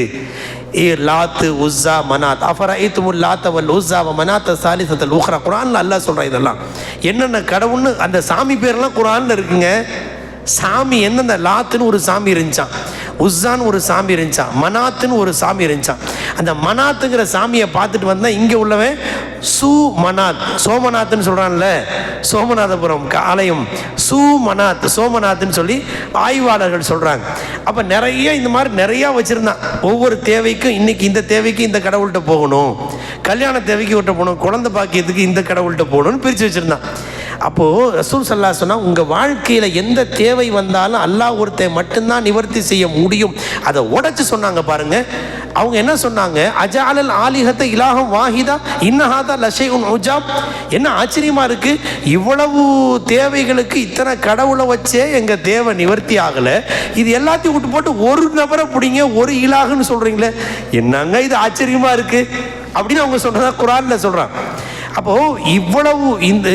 லாத்து உஸ்ஸா மனாத் அஃபரைத்துமுல் லாத்த வல் உஸ்ஸா வ மனாத்த சாலிசத்தல் உக்ரா. குர்ஆன்ல அல்லாஹ் சொல்கிறான் இதெல்லாம் என்னென்ன கடவுள்னு. அந்த சாமி பேர்லாம் குர்ஆன்ல இருக்குங்க. சாமி என்னென்ன? லாத்துன்னு ஒரு சாமி இருந்துச்சான், உஸ்ஸான்னு ஒரு சாமி இருந்துச்சான், மனாத்துன்னு ஒரு சாமி இருந்துச்சான். அந்த மனாத்துங்கிற சாமியை பார்த்துட்டு வந்தால் இங்கே உள்ளவன் மனாத், சோமநாத்னு சொல்கிறான்ல, சோமநாதபுரம் ஆலயம் மனாத், சோமநாத்னு சொல்லி ஆய்வாளர்கள் சொல்கிறாங்க. அப்போ நிறைய இந்த மாதிரி நிறையா வச்சுருந்தான். ஒவ்வொரு தேவைக்கும் இன்றைக்கி இந்த தேவைக்கு இந்த கடவுள்கிட்ட போகணும், கல்யாண தேவைக்கு விட்ட போகணும், குழந்தை பாக்கியத்துக்கு இந்த கடவுள்கிட்ட போகணும்னு பிரித்து வச்சுருந்தான். அப்போது ரசூல் ஸல்லல்லாஹு அலைஹி வஸல்லம் உங்கள் வாழ்க்கையில் எந்த தேவை வந்தாலும் அல்லாஹ் ஒருத்தன் மட்டும்தான் நிவர்த்தி செய்ய முடியும், அதை உடைச்சு சொன்னாங்க பாருங்க. அவங்க என்ன சொன்னாங்க? அஜஅலல் ஆலிஹத இலாஹம் வாஹிதா இன்னஹாதா லஷைஉன் உஜாப். என்ன ஆச்சரியமாக இருக்குது, இவ்வளவு தேவைகளுக்கு இத்தனை கடவுளை வச்சே எங்கள் தேவை நிவர்த்தி ஆகலை, இது எல்லாத்தையும் விட்டு போட்டு ஒரு நபரை பிடிங்க ஒரு இலாகுன்னு சொல்கிறீங்களே, என்னங்க இது ஆச்சரியமாக இருக்குது அப்படின்னு அவங்க சொன்னதா குர்ஆனில் சொல்கிறாங்க. அப்போது இவ்வளவு இந்த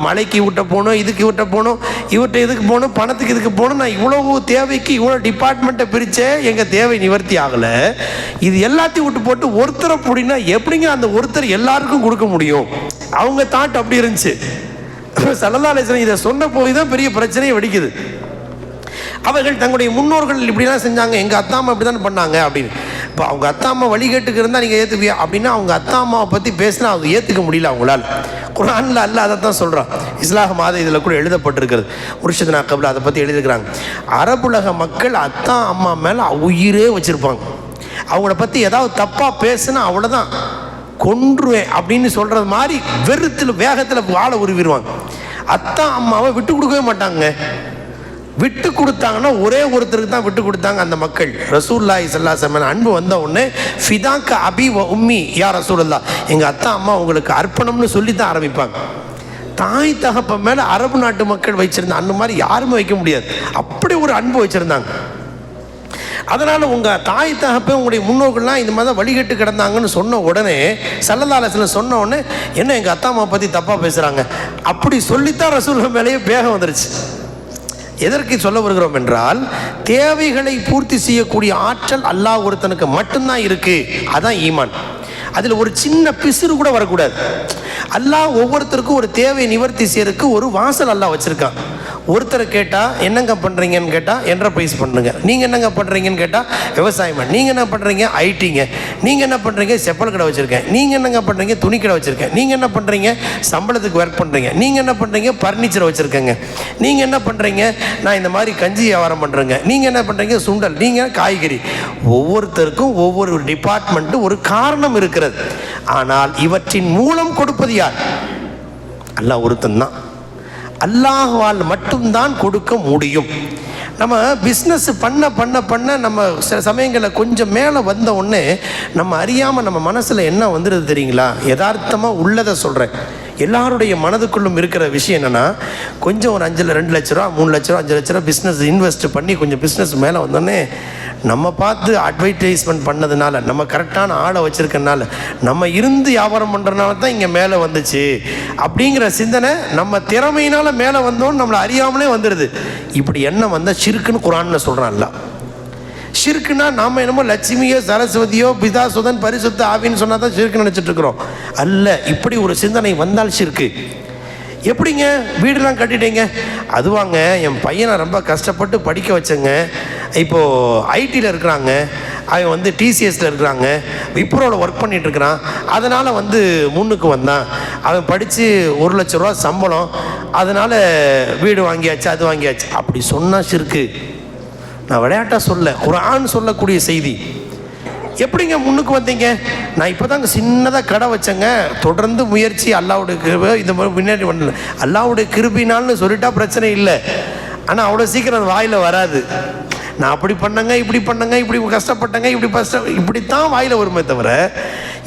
மலைக்கு விட்ட போகணும், இதுக்கு விட்ட போகணும், இவர்கிட்ட இதுக்கு போகணும், பணத்துக்கு இதுக்கு போகணும், நான் இவ்வளவு தேவைக்கு இவ்வளோ டிபார்ட்மெண்ட்டை பிரித்தே எங்கள் தேவை நிவர்த்தி ஆகலை, இது எல்லாத்தையும் விட்டு போட்டு ஒருத்தரை பிடினா எப்படிங்க அந்த ஒருத்தர் எல்லாருக்கும் கொடுக்க முடியும்? அவங்க தாட் அப்படி இருந்துச்சு. ஸல்லல்லாஹு அலைஹி வஸல்லம் இதை சொன்ன போய் தான் பெரிய பிரச்சனையை வெடிக்குது. அவர்கள் தங்களுடைய முன்னோர்கள் இப்படிலாம் செஞ்சாங்க, எங்கள் அத்தாமா இப்படி தான் பண்ணாங்க அப்படின்னு. இப்போ அவங்க அத்தா அம்மா வழிகேட்டுக்கு இருந்தால் நீங்கள் ஏற்றுப்பியா அப்படின்னா அவங்க அத்தா அம்மாவை பற்றி பேசினா அவங்க ஏற்றுக்க முடியல அவங்களால். குர்ஆனில் அல்லாஹ் அதை தான் சொல்கிறான். இஸ்லாஹ் மாத இதில் கூட எழுதப்பட்டிருக்கிறது. முர்ஷித்னா கபில் அதை பற்றி எழுதியிருக்கிறாங்க. அரபுலக மக்கள் அத்தா அம்மா மேலே உயிரே வச்சுருப்பாங்க. அவங்கள பற்றி ஏதாவது தப்பாக பேசுனா அவ்வளோதான், கொன்றுவேன் அப்படின்னு சொல்கிறது மாதிரி வெறுத்தில் வேகத்தில் வாழை உருவிடுவாங்க. அத்தா அம்மாவை விட்டு கொடுக்கவே மாட்டாங்க. விட்டு கொடுத்தாங்கன்னா ஒரே ஒருத்தருக்கு தான் விட்டு கொடுத்தாங்க அந்த மக்கள். ரசூலுல்லாஹி ஸல்லல்லாஹு அலைஹி வஸல்லம் அன்பு வந்த உடனே ஃபிதாக்க அபி வ உம்மி யா ரசூலுல்லாஹ், எங்கள் அத்தா அம்மா உங்களுக்கு அர்ப்பணம்னு சொல்லி தான் ஆரம்பிப்பாங்க. தாய் தகப்ப மேலே அரபு நாட்டு மக்கள் வச்சிருந்த அந்த மாதிரி யாருமே வைக்க முடியாது. அப்படி ஒரு அன்பு வச்சுருந்தாங்க. அதனால் உங்கள் தாய் தகப்ப உங்களுடைய முன்னோர்கள்லாம் இந்த மாதிரி தான் வழிகட்டு கிடந்தாங்கன்னு சொன்ன உடனே ஸல்லல்லாஹு அலைஹி வஸல்லம் சொன்ன உடனே என்ன எங்கள் அத்தா அம்மா பற்றி தப்பாக பேசுகிறாங்க அப்படி சொல்லித்தான் ரசூலுல்லாஹ் மேலேயே வேகம் வந்துருச்சு. எதற்கு சொல்ல வருகிறோம் என்றால், தேவைகளை பூர்த்தி செய்யக்கூடிய ஆற்றல் அல்லாஹ் ஒருத்தனுக்கு மட்டும்தான் இருக்குது. அதான் ஈமான். அதில் ஒரு சின்ன பிசுறு கூட வரக்கூடாது. அல்லாஹ் ஒவ்வொருத்தருக்கும் ஒரு தேவை நிவர்த்தி செய்யறதுக்கு ஒரு வாசல் அல்லாஹ் வச்சுருக்கான். ஒருத்தரை கேட்டால் என்னங்க பண்ணுறீங்கன்னு கேட்டால் என்டர்பிரைஸ் பண்ணுங்க, நீங்கள் என்னங்க பண்ணுறீங்கன்னு கேட்டால் விவசாயம், நீங்கள் என்ன பண்ணுறீங்க ஐடிங்க, நீங்கள் என்ன பண்ணுறீங்க செப்பல் கடை வச்சுருக்கேன், நீங்கள் என்னங்க பண்ணுறீங்க துணி கடை வச்சுருக்கேன், நீங்கள் என்ன பண்ணுறீங்க சம்பளத்துக்கு ஒர்க் பண்ணுறீங்க, நீங்கள் என்ன பண்ணுறீங்க பர்னிச்சர் வச்சுருக்கேங்க, நீங்கள் என்ன பண்ணுறீங்க நான் இந்த மாதிரி கஞ்சி வியாபாரம் பண்ணுறேங்க, நீங்கள் என்ன பண்ணுறீங்க சுண்டல், நீங்கள் காய்கறி. ஒவ்வொருத்தருக்கும் ஒவ்வொரு டிபார்ட்மெண்ட்டு ஒரு காரணம் இருக்கிறது. ஆனால் இவற்றின் மூலம் கொடுப்பது யார்? அல்லாஹ் ஒருத்தன் தான். அல்லாஹ்வால் மட்டும்தான் கொடுக்க முடியும். நம்ம பிஸ்னஸ் பண்ண பண்ண பண்ண நம்ம சில சமயங்களில் கொஞ்சம் மேலே வந்த உடனே நம்ம அறியாமல் நம்ம மனசில் என்ன வந்துடுது தெரியுங்களா? யதார்த்தமாக உள்ளதை சொல்கிறேன். எல்லாருடைய மனதுக்குள்ளும் இருக்கிற விஷயம் என்னென்னா, கொஞ்சம் ஒரு 2 லட்ச ரூபா 3 லட்ச ரூபா 5 லட்ச ரூபா பிஸ்னஸ் இன்வெஸ்ட் பண்ணி கொஞ்சம் பிஸ்னஸ் மேலே வந்தோடனே நம்ம பார்த்து அட்வர்டைஸ்மெண்ட் பண்ணதுனால, நம்ம கரெக்டான ஆளை வச்சுருக்கனால, நம்ம இருந்து வியாபாரம் பண்ணுறதுனால தான் இங்கே மேலே வந்துச்சு அப்படிங்கிற சிந்தனை நம்ம திறமையினால் மேலே வந்தோன்னு நம்மளை அறியாமலே வந்துடுது. இப்படி எண்ணம் வந்தால் ஷிர்க்குன்னு குர்ஆனில் சொல்கிறான்ல. ஷிர்க்குனா நாம் என்னமோ லட்சுமியோ சரஸ்வதியோ பிதா சுதன் பரிசுத்த ஆவின்னு சொன்னால் தான் ஷிர்க்கு நினச்சிட்டு இருக்கிறோம். அல்ல, இப்படி ஒரு சிந்தனை வந்தால் ஷிர்க்கு. எப்படிங்க வீடெலாம் கட்டிட்டீங்க? அதுவாங்க என் பையனை ரொம்ப கஷ்டப்பட்டு படிக்க வச்சேங்க, இப்போது ஐடியில் இருக்கிறாங்க, அவன் வந்து டிசிஎஸில் இருக்கிறாங்க, விப்ரோவில் ஒர்க் பண்ணிகிட்ருக்கிறான், அதனால் வந்து முன்னுக்கு வந்தான், அவன் படித்து 1 லட்ச ரூபா சம்பளம், அதனால் வீடு வாங்கியாச்சு அது வாங்கியாச்சு. அப்படி சொன்னால் ஷிர்க்கு. நான் விளையாட்டாக சொல்ல, குர்ஆன் சொல்லக்கூடிய செய்தி. எப்படிங்க முன்னுக்கு வந்தீங்க? நான் இப்போ தாங்க சின்னதாக கடை வச்சேங்க, தொடர்ந்து முயற்சி, அல்லாவுடைய கிருபை, இந்த மாதிரி முன்னாடி பண்ணல. அல்லாவுடைய கிருபினால்னு சொல்லிட்டா பிரச்சனை இல்லை. ஆனால் அவ்வளோ சீக்கிரம் அது வாயில் வராது. நான் அப்படி பண்ணங்க இப்படி பண்ணங்க இப்படி கஷ்டப்பட்டங்க இப்படித்தான் வாயில் வருமே தவிர,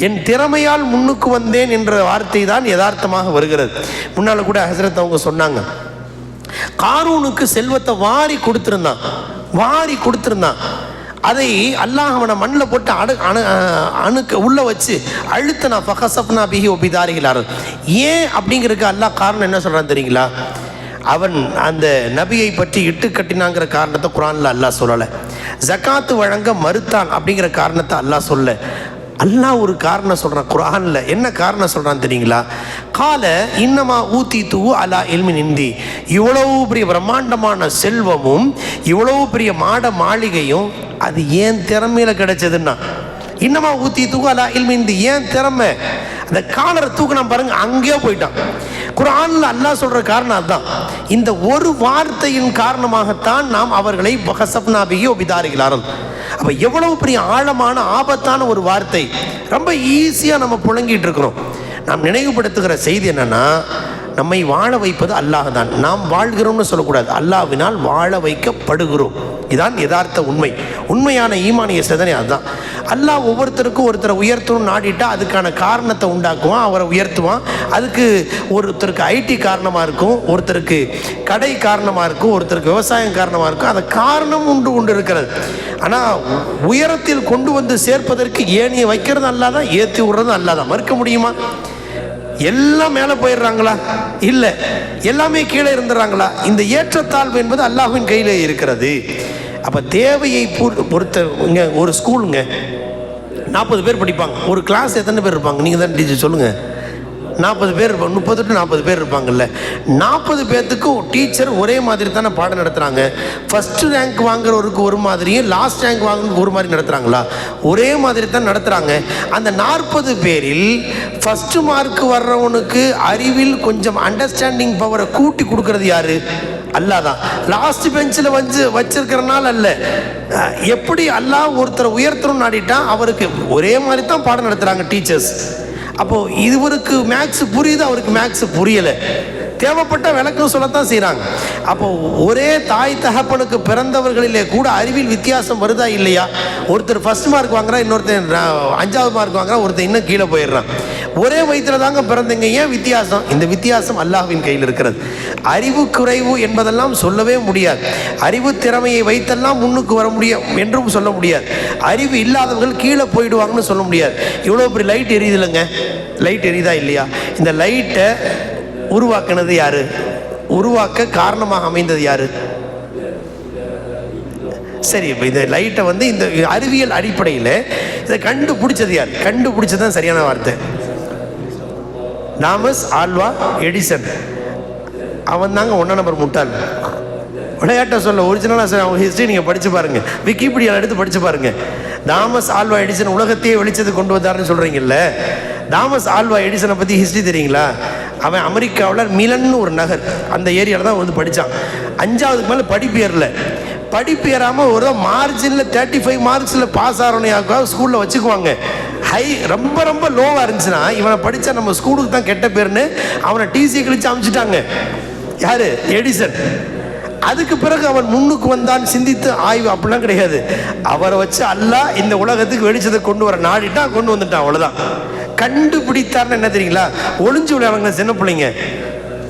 என் திறமையால் முன்னுக்கு வந்தேன் என்ற வார்த்தை தான் யதார்த்தமாக வருகிறது. முன்னால் கூட ஹஸரத் அவங்க சொன்னாங்க, காரூனுக்கு செல்வத்தை வாரி கொடுத்துருந்தான். அதை அல்லாஹ் அவனை மண்ணில் போட்டு அணுக்க உள்ளே வச்சு அழுத்தனா ஃபஹஸப்னா பிஹி ஒபிதாரிகளார். ஏன் அப்படிங்கிறதுக்கு அல்லாஹ் காரணம் என்ன சொல்கிறான்னு தெரியுங்களா? அவன் அந்த நபியை பற்றி இட்டு கட்டினாங்கிற காரணத்தை குர்ஆனில் அல்லாஹ் சொல்லலை. ஜகாத்து வழங்க மறுத்தான் அப்படிங்கிற காரணத்தை அல்லாஹ் சொல்ல. அல்லாஹ் ஒரு காரணம் சொல்கிறான் குர்ஆனில். என்ன காரணம் சொல்கிறான்னு தெரியுங்களா? கால இன்னமா ஊத்தி தூ அலா இல்மின் இந்தி. இவ்வளவு பெரிய பிரம்மாண்டமான செல்வமும் இவ்வளவு பெரிய மாளிகையும் அது ஏன் திறமையில் கிடைச்சதுன்னா, இன்னமா ஊத்தி தூ அலா இல்மின் இந்தி. ஏன் திறமை? அந்த காலரை தூக்கினா பாருங்க, அங்கேயே போயிட்டான். குர்ஆனில் அல்லாஹ் சொல்கிற காரணம் அதுதான். இந்த ஒரு வார்த்தையின் காரணமாகத்தான் நாம் அவர்களை ஃபஹஸப்னா பிஹி ஒபிதாரிகளார். அப்போ எவ்வளவு பெரிய ஆழமான ஆபத்தான ஒரு வார்த்தை, ரொம்ப ஈஸியாக நம்ம புழங்கிட்டு இருக்கிறோம். நாம் நினைவுபடுத்துகிற செய்தி என்னன்னா, நம்மை வாழ வைப்பது அல்லாஹ் தான். நாம் வாழ்கிறோம்னு சொல்லக்கூடாது, அல்லாஹ்வினால் வாழ வைக்கப்படுகிறோம். இதான் யதார்த்த உண்மை. உண்மையான ஈமானிய சிந்தனை அதுதான். அல்லாஹ் ஒவ்வொருத்தருக்கும் ஒருத்தரை உயர்த்தணும்னு நாடிட்டா அதுக்கான காரணத்தை உண்டாக்குவான், அவரை உயர்த்துவான். அதுக்கு ஒருத்தருக்கு ஐடி காரணமாக இருக்கும், ஒருத்தருக்கு கடை காரணமாக இருக்கும், ஒருத்தருக்கு விவசாயம் காரணமாக இருக்கும். அந்த காரணம் உண்டு இருக்கிறது. ஆனால் உயரத்தில் கொண்டு வந்து சேர்ப்பதற்கு ஏணியை வைக்கிறது அல்லாஹ் தான், ஏற்றி விடுறது அல்லாஹ் தான். மறுக்க முடியுமா? எல்லாம் மேலே போயிடுறாங்களா? இல்லை, எல்லாமே கீழே இருந்துடுறாங்களா? இந்த ஏற்றத்தாழ்வு என்பது அல்லாஹ்வின் கையில் இருக்கிறது. அப்போ தேவையை பொறுத்த இங்கே ஒரு ஸ்கூலுங்க 40 பேர் படிப்பாங்க. ஒரு கிளாஸ் எத்தனை பேர் இருப்பாங்க? நீங்கள் தான் டீச்சர் சொல்லுங்கள். 40 பேர் 30 to 40 பேர் இருப்பாங்கல்ல, 40 பேர்த்துக்கும் டீச்சர் ஒரே மாதிரி தானே பாடம் நடத்துகிறாங்க. ஃபஸ்ட்டு ரேங்க் வாங்குறவருக்கு ஒரு மாதிரியும் லாஸ்ட் ரேங்க் வாங்குறதுக்கு ஒரு மாதிரி நடத்துகிறாங்களா? ஒரே மாதிரி தான் நடத்துகிறாங்க. அந்த 40 பேரில் ஃபஸ்ட்டு மார்க் வர்றவனுக்கு அறிவில் கொஞ்சம் அண்டர்ஸ்டாண்டிங் பவரை கூட்டி கொடுக்கறது யாரு? அல்லாஹ் தான். லாஸ்ட் பெஞ்சில் வச்சிருக்கிறனால அல்ல. எப்படி அல்லாஹ் ஒருத்தரை உயர்த்தணும்னு நாடிட்டான், அவருக்கு ஒரே மாதிரி தான் பாடம் நடத்துகிறாங்க டீச்சர்ஸ். அப்போது இவருக்கு மேக்ஸ் புரியுது, அவருக்கு மேக்ஸ் புரியலை, தேவைப்பட்ட விளக்கம் சொல்லத்தான் செய்கிறாங்க. அப்போது ஒரே தாய் தகப்பனுக்கு பிறந்தவர்களிலே கூட அறிவில் வித்தியாசம் வருதா இல்லையா? ஒருத்தர் ஃபஸ்ட் மார்க் வாங்குறான், இன்னொருத்தர் 5வது மார்க் வாங்குறான், ஒருத்தர் இன்னும் கீழே போயிடுறான். ஒரே வயிற்றில் தாங்க பிறந்தீங்க, ஏன் வித்தியாசம்? இந்த வித்தியாசம் அல்லாஹ்வின் கையில் இருக்கிறது. அறிவு குறைவு என்பதெல்லாம் சொல்லவே முடியாது. அறிவு திறமையை வைத்தெல்லாம் முன்னுக்கு வர முடியும் என்றும் சொல்ல முடியாது. அறிவு இல்லாதவர்கள் கீழே போயிடுவாங்கன்னு சொல்ல முடியாது. இவ்வளோ பெரிய லைட் எரியுது இல்லைங்க, லைட் எரியுதா இல்லையா? இந்த லைட்டை உருவாக்குனது யாரு? உருவாக்க காரணமாக அமைந்தது யாரு? சரி, இப்போ இந்த லைட்டை இந்த அறிவியல் அடிப்படையில் இதை கண்டுபிடிச்சது யார்? கண்டுபிடிச்சது தான் சரியான வார்த்தை. Thomas Alva Edison. அவன் தாங்க 1 நம்பர் முட்டாள். விளையாட்டை சொல்ல ஒரிஜினலாக சார் அவங்க ஹிஸ்ட்ரி நீங்கள் படித்து பாருங்கள், விக்கிபீடியாவில் எடுத்து படித்து பாருங்கள். தாமஸ் ஆல்வா எடிசன் உலகத்தையே வெளிச்சது கொண்டு வந்தாருன்னு சொல்கிறீங்கல்ல, தாமஸ் ஆல்வா எடிசனை பற்றி ஹிஸ்ட்ரி தெரியுங்களா? அவன் அமெரிக்காவில் மிலன்னு ஒரு நகர், அந்த ஏரியாவில் தான் படித்தான். 5ஆவதுக்கு மேலே படிப்பு ஏறல. படிப்பு ஏறாமல் ஒரு மார்ஜினில் 35 மார்க்ஸில் பாஸ் ஆகிறவனையாக்கா ஸ்கூலில் வச்சுக்குவாங்க. ரொம்ப ரொம்ப லோவாக இருந்துச்சுன்னா இவனை படித்தா நம்ம ஸ்கூலுக்கு தான் கெட்ட பேர்னு அவனை டிசி கழிச்சு அமைச்சிட்டாங்க. யார்? எடிசன். அதுக்கு பிறகு அவன் முன்னுக்கு வந்தான், சிந்தித்து ஆய்வு அப்படிலாம் கிடையாது. அவரை வச்சு அல்லாஹ் இந்த உலகத்துக்கு வெளிச்சத்தை கொண்டு வர நாடிட்டா கொண்டு வந்துட்டான், அவ்வளோதான். கண்டுபிடித்தார்னு என்ன தெரியுங்களா? ஒளிஞ்சு விளையாடுங்க சின்ன பிள்ளைங்க,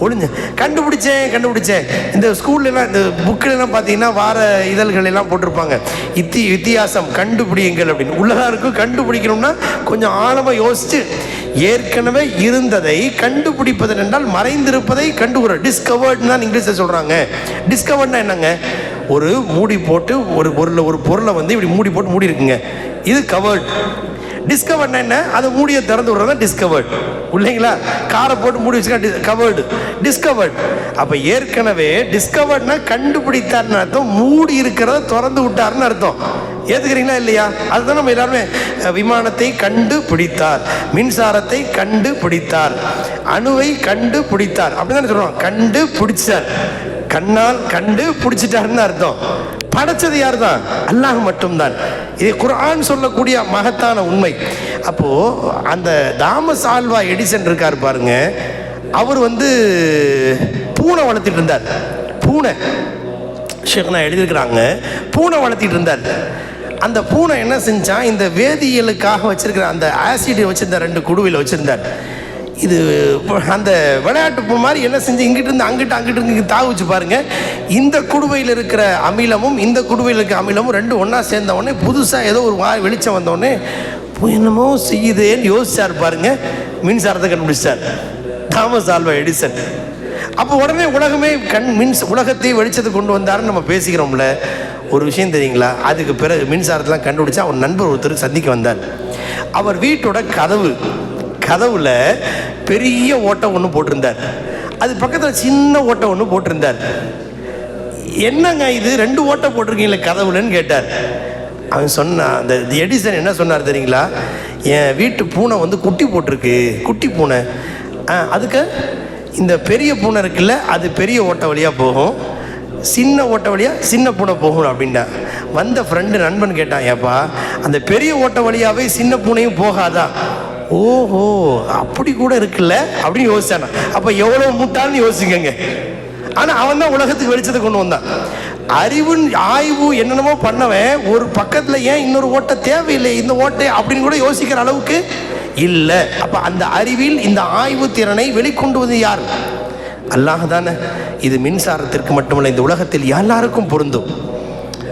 ஒளிஞ்சு கண்டுபிடிச்சேன். இந்த ஸ்கூல்லாம் இந்த புக்கிலெல்லாம் பார்த்தீங்கன்னா வார இதழ்கள் எல்லாம் போட்டிருப்பாங்க, வித்தியாசம் கண்டுபிடியுங்கள் அப்படின்னு. உள்ளதாருக்கும் கண்டுபிடிக்கணும்னா கொஞ்சம் ஆழமாக யோசிச்சு, ஏற்கனவே இருந்ததை கண்டுபிடிப்பது என்றால் மறைந்திருப்பதை கண்டுபிடி, டிஸ்கவர்ட்னு தான் இங்கிலீஷில் சொல்கிறாங்க. டிஸ்கவர்ட்னா என்னங்க? ஒரு மூடி போட்டு ஒரு பொருளை இப்படி மூடி போட்டு மூடி இருக்குங்க, இது கவர்ட். டிஸ்கவர்ட்னா என்ன? அதை மூடியை திறந்து விடுறது தான் டிஸ்கவர்ட், இல்லைங்களா? காரை போட்டு மூடி வச்சுக்க கவர்டு, டிஸ்கவர்ட். அப்போ ஏற்கனவே டிஸ்கவர்ட்னா கண்டுபிடித்தார்னு அர்த்தம், மூடி இருக்கிறத திறந்து விட்டார்னு அர்த்தம். ஏற்றுக்கிறீங்களா இல்லையா? அதுதான் நம்ம எல்லாருமே விமானத்தை கண்டுபிடித்தார், மின்சாரத்தை கண்டுபிடித்தார், அணுவை கண்டுபிடித்தார் அப்படிதான் சொல்லுவாங்க. கண்டுபிடிச்சார், கண்ணால் கண்டுபிடிச்சிட்டாருன்னு அர்த்தம். படைச்சது யார் தான்? அல்லாஹ் மட்டும்தான். இது குர்ஆன் சொல்லக்கூடிய மகத்தான உண்மை. அப்போது அந்த தாமஸ் ஆல்வா எடிசன் இருக்கார் பாருங்க, அவர் பூனை வளர்த்திட்டு இருந்தார். பூனை ஷேக்னா எழுதியிருக்கிறாங்க, பூனை வளர்த்திட்டு இருந்தார். அந்த பூனை என்ன செஞ்சான், இந்த வேதியியலுக்காக வச்சிருக்கிற அந்த ஆசிட் வச்சிருந்த 2 குடுவையில் வச்சிருந்தார். இது அந்த விளையாட்டு மாதிரி என்ன செஞ்சு இங்கிட்டு அங்கிட்டு தாவிச்சு பாருங்க. இந்த குடுவையில் இருக்கிற அமிலமும் இந்த குடுவையில் இருக்கிற அமிலமும் 2 ஒன்றா சேர்ந்த உடனே புதுசாக ஏதோ ஒரு வெளிச்சம் வந்தோடனே என்னமோ செய்யுதேன்னு யோசிச்சார் பாருங்க. மின்சாரத்தை கண்டுபிடிச்சார் தாமஸ் ஆல்வா எடிசன். அப்போ உடனே உலகமே உலகத்தை வெளிச்சத்தை கொண்டு வந்தாருன்னு நம்ம பேசிக்கிறோம்ல. ஒரு விஷயம் தெரியுங்களா? அதுக்கு பிறகு மின்சாரத்தெலாம் கண்டுபிடிச்சா அவர் நண்பர் ஒருத்தர் சந்திக்க வந்தார். அவர் வீட்டோட கதவுல பெரிய ஓட்டை ஒன்று போட்டிருந்தார், அது பக்கத்தில் சின்ன ஓட்டை ஒன்று போட்டிருந்தார். என்னங்க இது 2 ஓட்டை போட்டிருக்கீங்களே கதவுலன்னு கேட்டார். அவன் சொன்னான், அந்த எடிசன் என்ன சொன்னார் தெரியுங்களா? என் வீட்டு பூனை குட்டி போட்டிருக்கு, குட்டி பூனை. அதுக்கு இந்த பெரிய பூனை இருக்குல்ல, அது பெரிய ஓட்டை வழியாக போகும், சின்ன ஓட்டை வழியாக சின்ன பூனை போகணும் அப்படின்னா. வந்த ஃப்ரெண்டு நண்பன் கேட்டான், ஏப்பா அந்த பெரிய ஓட்டை வழியாகவே சின்ன பூனையும் போகாதா? ஓஹோ அப்படி கூட இருக்குல்ல அப்படின்னு யோசிச்சானா. அப்போ எவ்வளோ முட்டாள்னு யோசிக்கங்க. ஆனால் அவன் தான் உலகத்துக்கு வெளிச்சத்தை கொண்டு வந்தான். அறிவு ஆய்வு என்னென்னமோ பண்ணவன் ஒரு பக்கத்தில் ஏன் இன்னொரு ஓட்டை தேவையில்லை, இந்த ஓட்டை அப்படின்னு கூட யோசிக்கிற அளவுக்கு இல்லை. அப்போ அந்த அறிவில் இந்த ஆய்வு திறனை வெளிக்கொண்டுவது யார்? அல்லாஹ் தானே. இது மின்சாரத்திற்கு மட்டுமல்ல, இந்த உலகத்தில் எல்லாருக்கும் பொருந்தும்.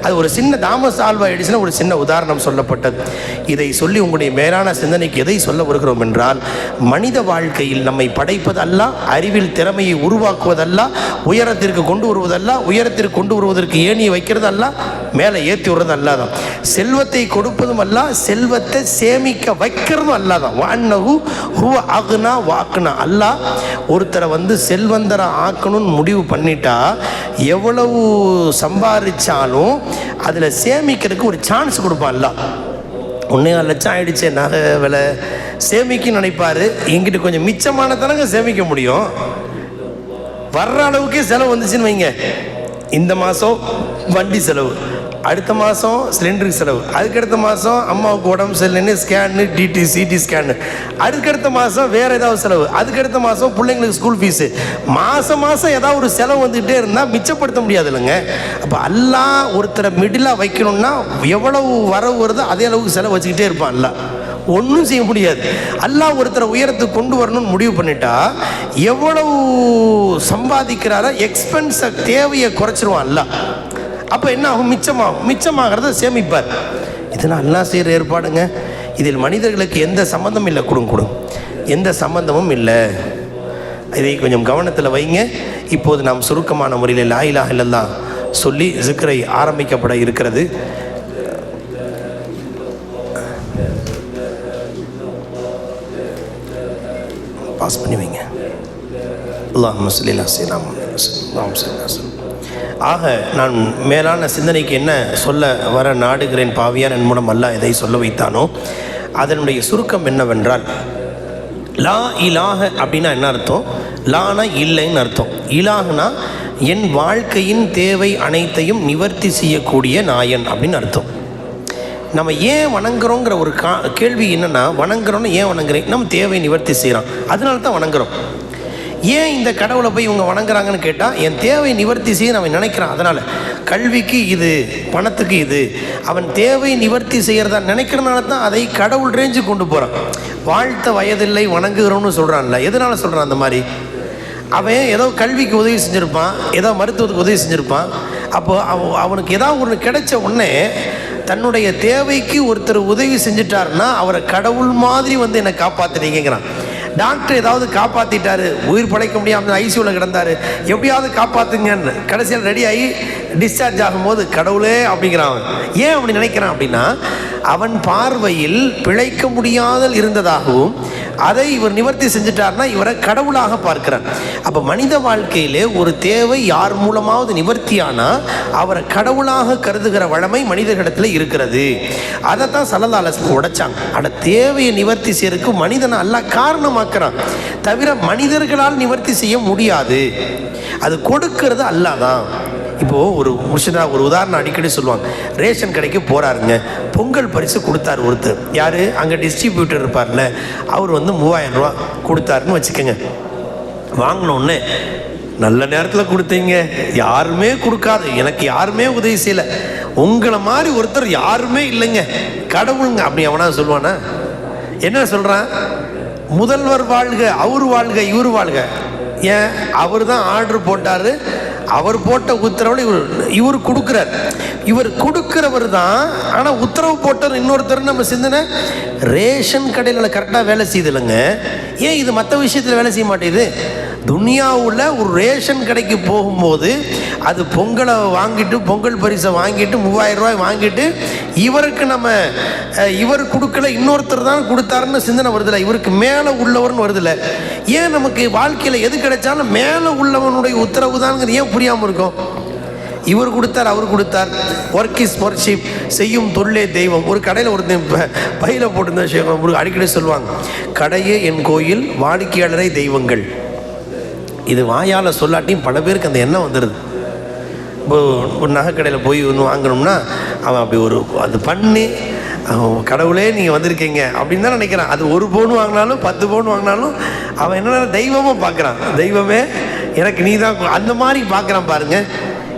அது ஒரு சின்ன தாமஸ் ஆல்வா எடிசன் ஒரு சின்ன உதாரணம் சொல்லப்பட்டது. இதை சொல்லி உங்களுடைய மேலான சிந்தனைக்கு எதை சொல்ல வருகிறோம் என்றால், மனித வாழ்க்கையில் நம்மை படைப்பதல்ல, அறிவில் திறமையை உருவாக்குவதல்ல, உயரத்திற்கு கொண்டு வருவதல்ல, உயரத்திற்கு கொண்டு வருவதற்கு ஏணியை வைக்கிறது அல்ல, மேலே ஏற்றி விடுறது அல்லாதான். செல்வத்தை கொடுப்பதும் அல்ல, செல்வத்தை சேமிக்க வைக்கிறதும் அல்லாதான். வான்னகு ஹுவ அகுனா வாக்குனா. அல்லாஹ் ஒருத்தரை செல்வந்தரை ஆக்கணும்னு முடிவு பண்ணிட்டா எவ்வளவு சம்பாதிச்சாலும் அதில் சேமிக்கிறதுக்கு ஒரு சான்ஸ் கொடுப்பான். அல்லாஹ் 1.5 லட்சம் ஆயிடுச்சு, நகை விலை சேமிக்க நினைப்பார். எங்கிட்ட கொஞ்சம் மிச்சமான தனங்க சேமிக்க முடியும். வர்ற அளவுக்கே செலவு வந்துச்சுன்னு வைங்க. இந்த மாதம் வண்டி செலவு, அடுத்த மாதம் சிலிண்டருக்கு செலவு, அதுக்கடுத்த மாதம் அம்மாவுக்கு உடம்பு சரியில்லைன்னு ஸ்கேனு, சிடி ஸ்கேனு, அதுக்கடுத்த மாதம் வேறு ஏதாவது செலவு, அதுக்கடுத்த மாதம் பிள்ளைங்களுக்கு ஸ்கூல் ஃபீஸு, மாதம் ஏதாவது ஒரு செலவு வந்துக்கிட்டே இருந்தால் மிச்சப்படுத்த முடியாது இல்லைங்க. அப்போ அல்லாஹ் ஒருத்தரை மிடிலாக வைக்கணும்னா எவ்வளவு வரவு வருதோ அதே அளவுக்கு செலவு வச்சுக்கிட்டே இருப்பான். அல்லாஹ் ஒன்றும் செய்ய முடியாது. அல்லாஹ் ஒருத்தரை உயரத்துக்கு கொண்டு வரணும்னு முடிவு பண்ணிட்டா எவ்வளவு சம்பாதிக்கிறாரோ எக்ஸ்பென்ஸை தேவையை குறைச்சிருவான் அல்லாஹ். அப்போ என்ன ஆகும்? மிச்சமாகிறத சேமிப்பார். இதெல்லாம் அல்லாஹ் செய்கிற ஏற்பாடுங்க. இதில் மனிதர்களுக்கு எந்த சம்மந்தமும் இல்லை. கொடுங்க எந்த சம்மந்தமும் இல்லை. இதை கொஞ்சம் கவனத்தில் வைங்க. இப்போது நாம் சுருக்கமான முறையில் லா இலாஹ இல்லல்லாஹ் சொல்லி ஸிக்ரை ஆரம்பிக்கப்பட இருக்கிறது. பாஸ் பண்ணி வைங்க. அல்லாஹும்ம ஸல்லி அலா ஸையிதினா முஹம்மது. ஆக நான் மேலான சிந்தனைக்கு என்ன சொல்ல வர நாடுகிறேன் பாவியான் என் மூலம் அல்லாஹ் எதை சொல்ல வைத்தானோ அதனுடைய சுருக்கம் என்னவென்றால், லா இலாஹ அப்படின்னா என்ன அர்த்தம்? லானா இல்லைன்னு அர்த்தம். இலாஹ்னா என் வாழ்க்கையின் தேவை அனைத்தையும் நிவர்த்தி செய்யக்கூடிய நாயன் அப்படின்னு அர்த்தம். நம்ம ஏன் வணங்குறோங்கிற ஒரு கேள்வி என்னென்னா, வணங்குறோன்னு ஏன் வணங்குறேன்? நம்ம தேவை நிவர்த்தி செய்கிறோம், அதனால தான் வணங்குறோம். ஏன் இந்த கடவுளை போய் இவங்க வணங்குறாங்கன்னு கேட்டால், என் தேவை நிவர்த்தி செய்ய அவன் நினைக்கிறான். அதனால் கல்விக்கு இது, பணத்துக்கு இது, அவன் தேவை நிவர்த்தி செய்கிறதா நினைக்கிறனால தான் அதை கடவுள் ரேஞ்சு கொண்டு போகிறான். வாழ்த்த வயதில்லை வணங்குகிறோன்னு சொல்கிறான்ல, எதனால் சொல்கிறான் அந்த மாதிரி? அவன் ஏதோ கல்விக்கு உதவி செஞ்சுருப்பான், ஏதோ மருத்துவத்துக்கு உதவி செஞ்சுருப்பான். அப்போது அவனுக்கு ஏதாவது ஒன்று கிடைச்ச உடனே தன்னுடைய தேவைக்கு ஒருத்தர் உதவி செஞ்சுட்டாருன்னா அவரை கடவுள் மாதிரி என்னை காப்பாற்றுறீங்கிறான். டாக்டர் ஏதாவது காப்பாற்றிட்டாரு, உயிர் பழைக்க முடியாமல் ஐசியூவில் கிடந்தார், எப்படியாவது காப்பாற்றுங்கன்னு கடைசியில் ரெடி ஆகி டிஸ்சார்ஜ் ஆகும்போது கடவுளே அப்படிங்கிறான். அவன் ஏன் அப்படி நினைக்கிறான் அப்படின்னா, அவன் பார்வையில் பிழைக்க முடியாதல் இருந்ததாகவும் அதை இவர் நிவர்த்தி செஞ்சுட்டார்னா இவரை கடவுளாக பார்க்கிறான். அப்போ மனித வாழ்க்கையிலே ஒரு தேவை யார் மூலமாவது நிவர்த்தியானால் அவரை கடவுளாக கருதுகிற வழமை மனிதர்களிடத்தில் இருக்கிறது. அதைத்தான் ஸல்லல்லாஹு அலைஹி வஸல்லம் உடைச்சாங்க. அட தேவையை நிவர்த்தி செய்யறதுக்கு மனிதனை அல்லாஹ் காரணமாக்குறான், தவிர மனிதர்களால் நிவர்த்தி செய்ய முடியாது. அது கொடுக்கறது அல்லாஹ் தான். இப்போது ஒரு முர்ஷிதா ஒரு உதாரணம் அடிக்கடி சொல்லுவாங்க. ரேஷன் கடைக்கு போகிறாருங்க, பொங்கல் பரிசு கொடுத்தார் ஒருத்தர். யார்? அங்கே டிஸ்ட்ரிபியூட்டர் இருப்பார்ல, அவர் 3000 ரூபா கொடுத்தாருன்னு வச்சுக்கோங்க. வாங்கினோன்னே நல்ல நேரத்தில் கொடுத்தீங்க, யாருமே கொடுக்காது, எனக்கு யாருமே உதவி செய்யலை, உங்களை மாதிரி ஒருத்தர் யாருமே இல்லைங்க, கடவுளுங்க அப்படி அவனா சொல்லுவானா? என்ன சொல்கிறான்? முதல்வர் வாழ்க, அவர் வாழ்க, இவர் வாழ்க. ஏன்? அவர் தான் ஆர்டர் போட்டார், அவர் போட்ட உத்தரவில் இவர் கொடுக்குறார். இவர் கொடுக்கிறவர் தான், ஆனால் உத்தரவு போட்டவர் இன்னொருத்தர். நம்ம சிந்தனை ரேஷன் கடையில் கரெக்டாக வேலை செய்யுது இல்லைங்க. ஏன் இது மற்ற விஷயத்தில் வேலை செய்ய மாட்டேங்குது? துனியாவில் ஒரு ரேஷன் கடைக்கு போகும்போது அது பொங்கலை வாங்கிட்டு, பொங்கல் பரிசை வாங்கிட்டு 3000 ரூபாய் வாங்கிட்டு இவருக்கு இவர் கொடுக்கல, இன்னொருத்தர் தான் கொடுத்தாருன்னு சிந்தனை வருதில்ல, இவருக்கு மேலே உள்ளவர்னு வருதில்ல. ஏன் நமக்கு வாழ்க்கையில் எது கிடைச்சாலும் மேலே உள்ளவனுடைய உத்தரவு தான்ங்கிறது ஏன் புரியாமல் இருக்கும்? இவர் கொடுத்தார், அவர் கொடுத்தார். ஒர்க் இஸ் ஒர்ஷிப், செய்யும் தொழிலே தெய்வம். ஒரு கடையில் ஒருத்தன் பையில போட்டிருந்த அடிக்கடி சொல்லுவாங்க, கடையே என் கோயில், வாடிக்கையாளரை தெய்வங்கள். இது வாயால் சொல்லாட்டியும் பல பேருக்கு அந்த எண்ணம் வந்துடுது. இப்போ ஒரு நகை கடையில் போய் ஒன்று வாங்கணும்னா அவன் அப்படி அது பண்ணி, கடவுளே நீங்கள் வந்திருக்கீங்க அப்படின்னு தான் நினைக்கிறான். அது 1 பவுன் வாங்கினாலும் 10 பவுன் வாங்கினாலும் அவன் என்ன தெய்வமாக பார்க்குறான். தெய்வமே எனக்கு நீ தான், அந்த மாதிரி பார்க்குறான் பாருங்க.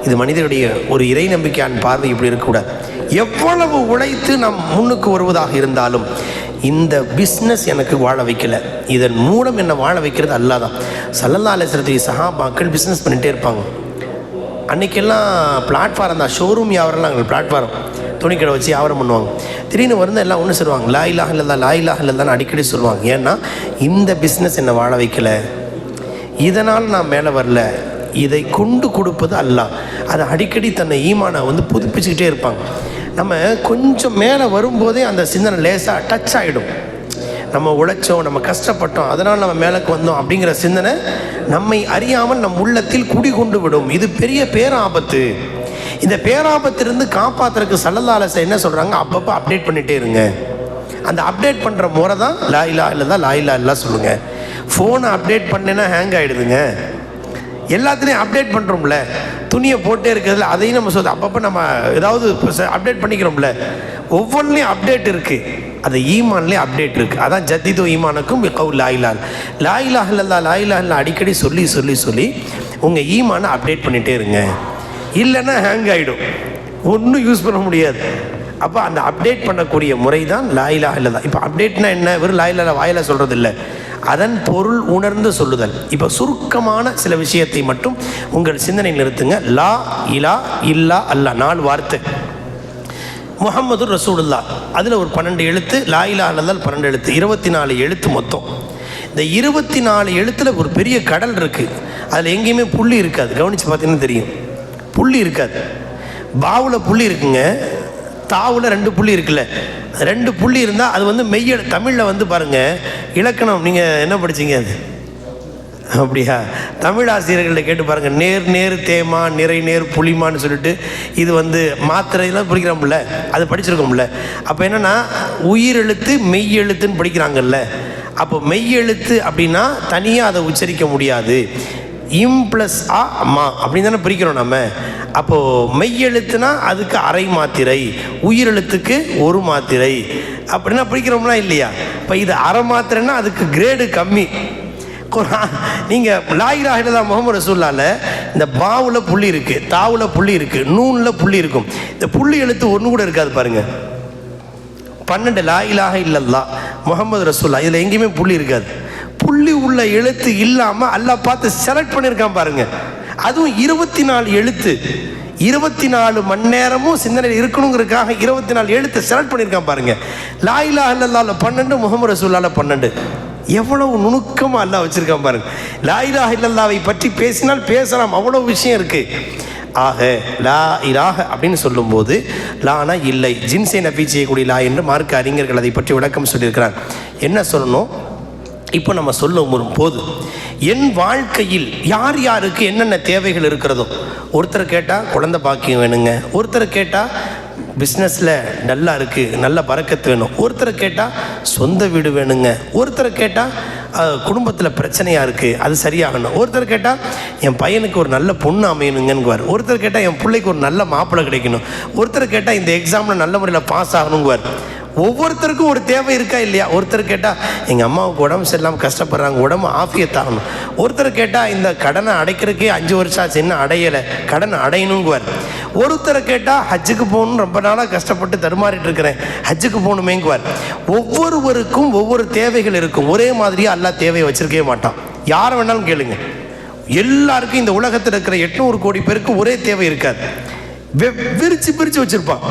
இது மனிதனுடைய ஒரு இறை நம்பிக்கையான பார்வை இப்படி இருக்கக்கூடாது. எவ்வளவு உழைத்து நாம் முன்னுக்கு வருவதாக இருந்தாலும் இந்த பிஸ்னஸ் எனக்கு வாழ வைக்கல, இதன் மூலம் என்னை வாழ வைக்கிறது அல்லாஹ் தான். ஸல்லல்லாஹு அலைஹி வஸல்லம் சஹாபாக்கள் பிஸ்னஸ் பண்ணிகிட்டே இருப்பாங்க. அன்றைக்கெல்லாம் பிளாட்ஃபாரம் தான், ஷோரூம் வியாபாரம்லாம் எங்களுக்கு பிளாட்ஃபாரம், துணிக்கடை வச்சு வியாபாரம் பண்ணுவாங்க. திடீர்னு வந்து எல்லாம் ஒன்று சொல்லுவாங்க, லா இலாஹ இல்லல்லாஹ் லா இலாஹ இல்லல்லாஹ்னு அடிக்கடி சொல்லுவாங்க. ஏன்னா இந்த பிஸ்னஸ் என்னை வாழ வைக்கலை, இதனால் நான் மேலே வரல, இதை கொண்டு கொடுப்பது அல்லாஹ். அதை அடிக்கடி தன்னை ஈமானை வந்து புதுப்பிச்சுக்கிட்டே இருப்பாங்க. நம்ம கொஞ்சம் மேலே வரும்போதே அந்த சிந்தனை லேசாக டச் ஆகிடும். நம்ம உழைச்சோம், நம்ம கஷ்டப்பட்டோம், அதனால் நம்ம மேலுக்கு வந்தோம் அப்படிங்கிற சிந்தனை நம்மை அறியாமல் நம் உள்ளத்தில் குடிகொண்டு விடும். இது பெரிய பேராபத்து. இந்த பேராபத்திலிருந்து காப்பாற்றுறதுக்கு ஸல்லல்லாஹு அலைஹி வஸல்லம் என்ன சொல்கிறாங்க, அப்பப்போ அப்டேட் பண்ணிகிட்டே இருங்க. அந்த அப்டேட் பண்ணுற முறை தான் லா இலாஹ இல்லல்லாஹ் லா இலாஹ இல்லல்லாஹ் சொல்லுங்கள். ஃபோனை அப்டேட் பண்ணேன்னா ஹேங் ஆகிடுதுங்க. எல்லாத்துலேயும் அப்டேட் பண்ணுறோம்ல, துணியை போட்டே இருக்கிறதுல அதையும் நம்ம சொல்லுது, அப்பப்போ நம்ம ஏதாவது அப்டேட் பண்ணிக்கிறோம்ல, ஒவ்வொன்றிலையும் அப்டேட் இருக்குது. அது ஈமான்லேயே அப்டேட் இருக்குது. அதான் ஜத்திது ஈமானுக்கும் கவுல் லா இலாஹ லா இலாஹ இல்லல்லாஹ் லா இலாஹ இல்லல்லாஹ் அடிக்கடி சொல்லி சொல்லி சொல்லி உங்கள் ஈமானை அப்டேட் பண்ணிகிட்டே இருங்க. இல்லைன்னா ஹேங் ஆகிடும், ஒன்றும் யூஸ் பண்ண முடியாது. அப்போ அந்த அப்டேட் பண்ணக்கூடிய முறை தான் லா இலாஹ இல்லல்லாஹ். இப்போ அப்டேட்னா என்ன, வெறும் லா இலாஹ இல்லல்லாஹ் வாயில் சொல்கிறது இல்லை, அதன் பொருள் உணர்ந்து சொல்லுதல். இப்போ சுருக்கமான சில விஷயத்தை மட்டும் உங்கள் சிந்தனை நிறுத்துங்க. லா இலா இல்லா அல்லா 4 வார்த்தை. முஹம்மது ரசூலுல்லாஹ் அதில் ஒரு 12 எழுத்து, லா இலாஹ இல்லல்லாஹ் 12 எழுத்து, 24 எழுத்து மொத்தம். இந்த 24 எழுத்தில் ஒரு பெரிய கடல் இருக்குது. அதில் எங்கேயுமே புள்ளி இருக்காது. கவனித்து பார்த்தீங்கன்னா தெரியும், புள்ளி இருக்காது. பாவில் புள்ளி இருக்குங்க, தாவில் 2 புள்ளி இருக்குல்ல, 2 புள்ளி இருந்தால் அது வந்து மெய்ய. தமிழில் வந்து பாருங்கள், இலக்கணம் நீங்கள் என்ன படிச்சிங்க அது அப்படியா, தமிழ் ஆசிரியர்கள்ட்ட கேட்டு பாருங்கள். நேர் நேர் தேமா, நிறை நேர் புளிமான்னு சொல்லிட்டு இது வந்து மாத்திரைலாம் படிக்கிறோம்ல, அது படிச்சிருக்கோம்ல. அப்போ என்னென்னா உயிர் எழுத்து மெய் எழுத்துன்னு படிக்கிறாங்கல்ல. அப்போ மெய் எழுத்து அப்படின்னா தனியாக அதை உச்சரிக்க முடியாது. இம் ப்ளஸ் ஆ மா அப்படின்னு தானே பிரிக்கிறோம் நம்ம. அப்போது மெய்யெழுத்துனா அதுக்கு அரை மாத்திரை, உயிரெழுத்துக்கு 1 மாத்திரை அப்படின்னா பிரிக்கிறோம்லாம் இல்லையா. இப்போ இது அரை மாத்திரைன்னா அதுக்கு கிரேடு கம்மி. நீங்கள் லா இலாஹ இல்லல்லாஹ் முஹம்மது ரசூலுல்லாஹ்ல இந்த பாவில் புள்ளி இருக்குது, தாவில் புள்ளி இருக்குது, நூனில் புள்ளி இருக்கும். இந்த புள்ளி எழுத்து ஒன்று கூட இருக்காது பாருங்கள். 12 லா இலாஹ இல்லல்லாஹ் முஹம்மது ரசூலுல்லாஹ் இதில் எங்கேயுமே புள்ளி இருக்காது. புள்ளி உள்ள எழுத்து இல்லாமல் அல்லாஹ் பார்த்து செலக்ட் பண்ணியிருக்கான் பாருங்கள். அதுவும் 24 எழுத்து, 24 மணி நேரமும் சிந்தனையில் இருக்கணுங்கிறதுக்காக 24 எழுத்து செலக்ட் பண்ணியிருக்கான் பாருங்கள். லா இலாஹ இல்லல்லாஹ்ல 12, முஹம்மது ரசூலுல்லாஹ்ல 12. எவ்வளவு நுணுக்கமாக அல்லாஹ் வச்சுருக்கான் பாருங்கள். லா இலாஹ இல்லல்லாஹ்வை பற்றி பேசினால் பேசலாம், அவ்வளோ விஷயம் இருக்குது. ஆக லா இலாஹ அப்படின்னு சொல்லும்போது லானா இல்லை, ஜின்ஸை நபி செய்யக்கூடிய லா என்று மார்க்க அறிஞர்கள் அதை பற்றி விளக்கம் சொல்லியிருக்கிறார். என்ன சொல்லணும், இப்போ நம்ம சொல்லும் போது என் வாழ்க்கையில் யார் யாருக்கு என்னென்ன தேவைகள் இருக்கிறதோ, ஒருத்தர் கேட்டால் குழந்தை பாக்கியம் வேணுங்க, ஒருத்தர் கேட்டால் பிஸ்னஸில் நல்லா இருக்குது, நல்ல பறக்கத்து வேணும், ஒருத்தர் கேட்டால் சொந்த வீடு வேணுங்க, ஒருத்தர் கேட்டால் குடும்பத்தில் பிரச்சனையாக இருக்குது அது சரியாகணும், ஒருத்தர் கேட்டால் என் பையனுக்கு ஒரு நல்ல பொண்ணு அமையணுங்கங்குவார், ஒருத்தர் கேட்டால் என் பிள்ளைக்கு ஒரு நல்ல மாப்பிள்ளை கிடைக்கணும், ஒருத்தர் கேட்டால் இந்த எக்ஸாமில் நல்ல முறையில் பாஸ் ஆகணுங்குவார். ஒவ்வொருத்தருக்கும் ஒரு தேவை இருக்கா இல்லையா. ஒருத்தர் கேட்டால் எங்கள் அம்மாவுக்கு உடம்பு சரியில்லாமல் கஷ்டப்படுறாங்க, உடம்பு ஆஃபியத்தாகணும், ஒருத்தர் கேட்டால் இந்த கடனை அடைக்கிறதுக்கே 5 வருஷம் ஆச்சு இன்னும் அடையலை, கடன் அடையணுங்குவார், ஒருத்தரை கேட்டால் ஹஜ்ஜுக்கு போகணுன்னு ரொம்ப நாளாக கஷ்டப்பட்டு தடுமாறிட்டு இருக்கிறேன், ஹஜ்ஜுக்கு போகணுமேங்குவார். ஒவ்வொருவருக்கும் ஒவ்வொரு தேவைகள் இருக்கும். ஒரே மாதிரியாக அல்லாஹ் தேவையை வச்சுருக்கவே மாட்டான். யாரை வேணாலும் கேளுங்க, எல்லாருக்கும் இந்த உலகத்தில் இருக்கிற 800 கோடி பேருக்கு ஒரே தேவை இருக்காது, பிரித்து பிரித்து வச்சுருப்பான்.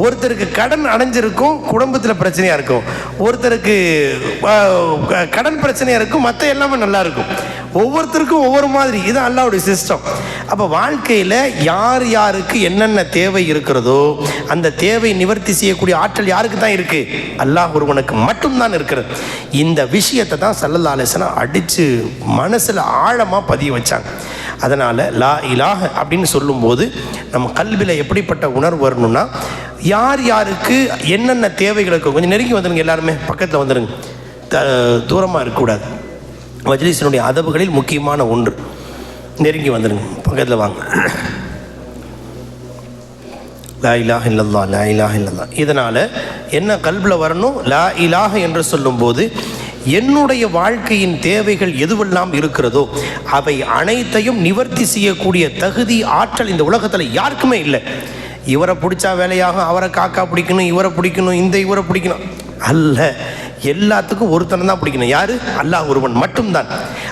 ஒருத்தருக்கு கடன் அடைஞ்சிருக்கும், குடும்பத்தில் பிரச்சனையாக இருக்கும், ஒருத்தருக்கு கடன் பிரச்சனையாக இருக்கும், மற்ற எல்லாமே நல்லா இருக்கும். ஒவ்வொருத்தருக்கும் ஒவ்வொரு மாதிரி. இது அல்லாஹ்வுடைய சிஸ்டம். அப்போ வாழ்க்கையில் யார் யாருக்கு என்னென்ன தேவை இருக்கிறதோ அந்த தேவை நிவர்த்தி செய்யக்கூடிய ஆற்றல் யாருக்கு தான் இருக்குது, அல்லாஹ் ஒருவனுக்கு மட்டும்தான் இருக்கிறது. இந்த விஷயத்தை தான் ஸல்லல்லாஹு அலைஹி வஸல்லம் அடித்து மனசில் ஆழமாக பதிய வச்சாங்க. அதனால் லா இலாஹ அப்படின்னு சொல்லும்போது நம்ம கல்வியில் எப்படிப்பட்ட உணர்வு வரணும்னா, யார் யாருக்கு என்னென்ன தேவைகளுக்கு கொஞ்சம் நெருங்கி வந்துடுங்க, எல்லாருமே பக்கத்தில் வந்துடுங்க, தூரமாக இருக்கக்கூடாது. மஜ்லிஸினுடைய அதபுகளில் முக்கியமான ஒன்று, நெருங்கி வந்துடுங்க, பக்கத்தில் வாங்க. லா இலாஹ இல்லல்லாஹ் லா இலாஹ இல்லல்லாஹ். இதனால் என்ன கல்வியில் வரணும், லா இலாஹ என்று சொல்லும்போது என்னுடைய வாழ்க்கையின் தேவைகள் எதுவெல்லாம் இருக்கிறதோ அவை அனைத்தையும் நிவர்த்தி செய்யக்கூடிய தகுதி ஆற்றல் இந்த உலகத்தில் யாருக்குமே இல்லை. இவரை பிடிச்சா வேலையாகும், அவரை காக்கா பிடிக்கணும், இவரை பிடிக்கணும், இந்த இவரை பிடிக்கணும் அல்ல. எல்லாத்துக்கும் ஒருத்தனை தான் பிடிக்கணும். யார்? அல்லாஹ் ஒருவன் மட்டும்தான்.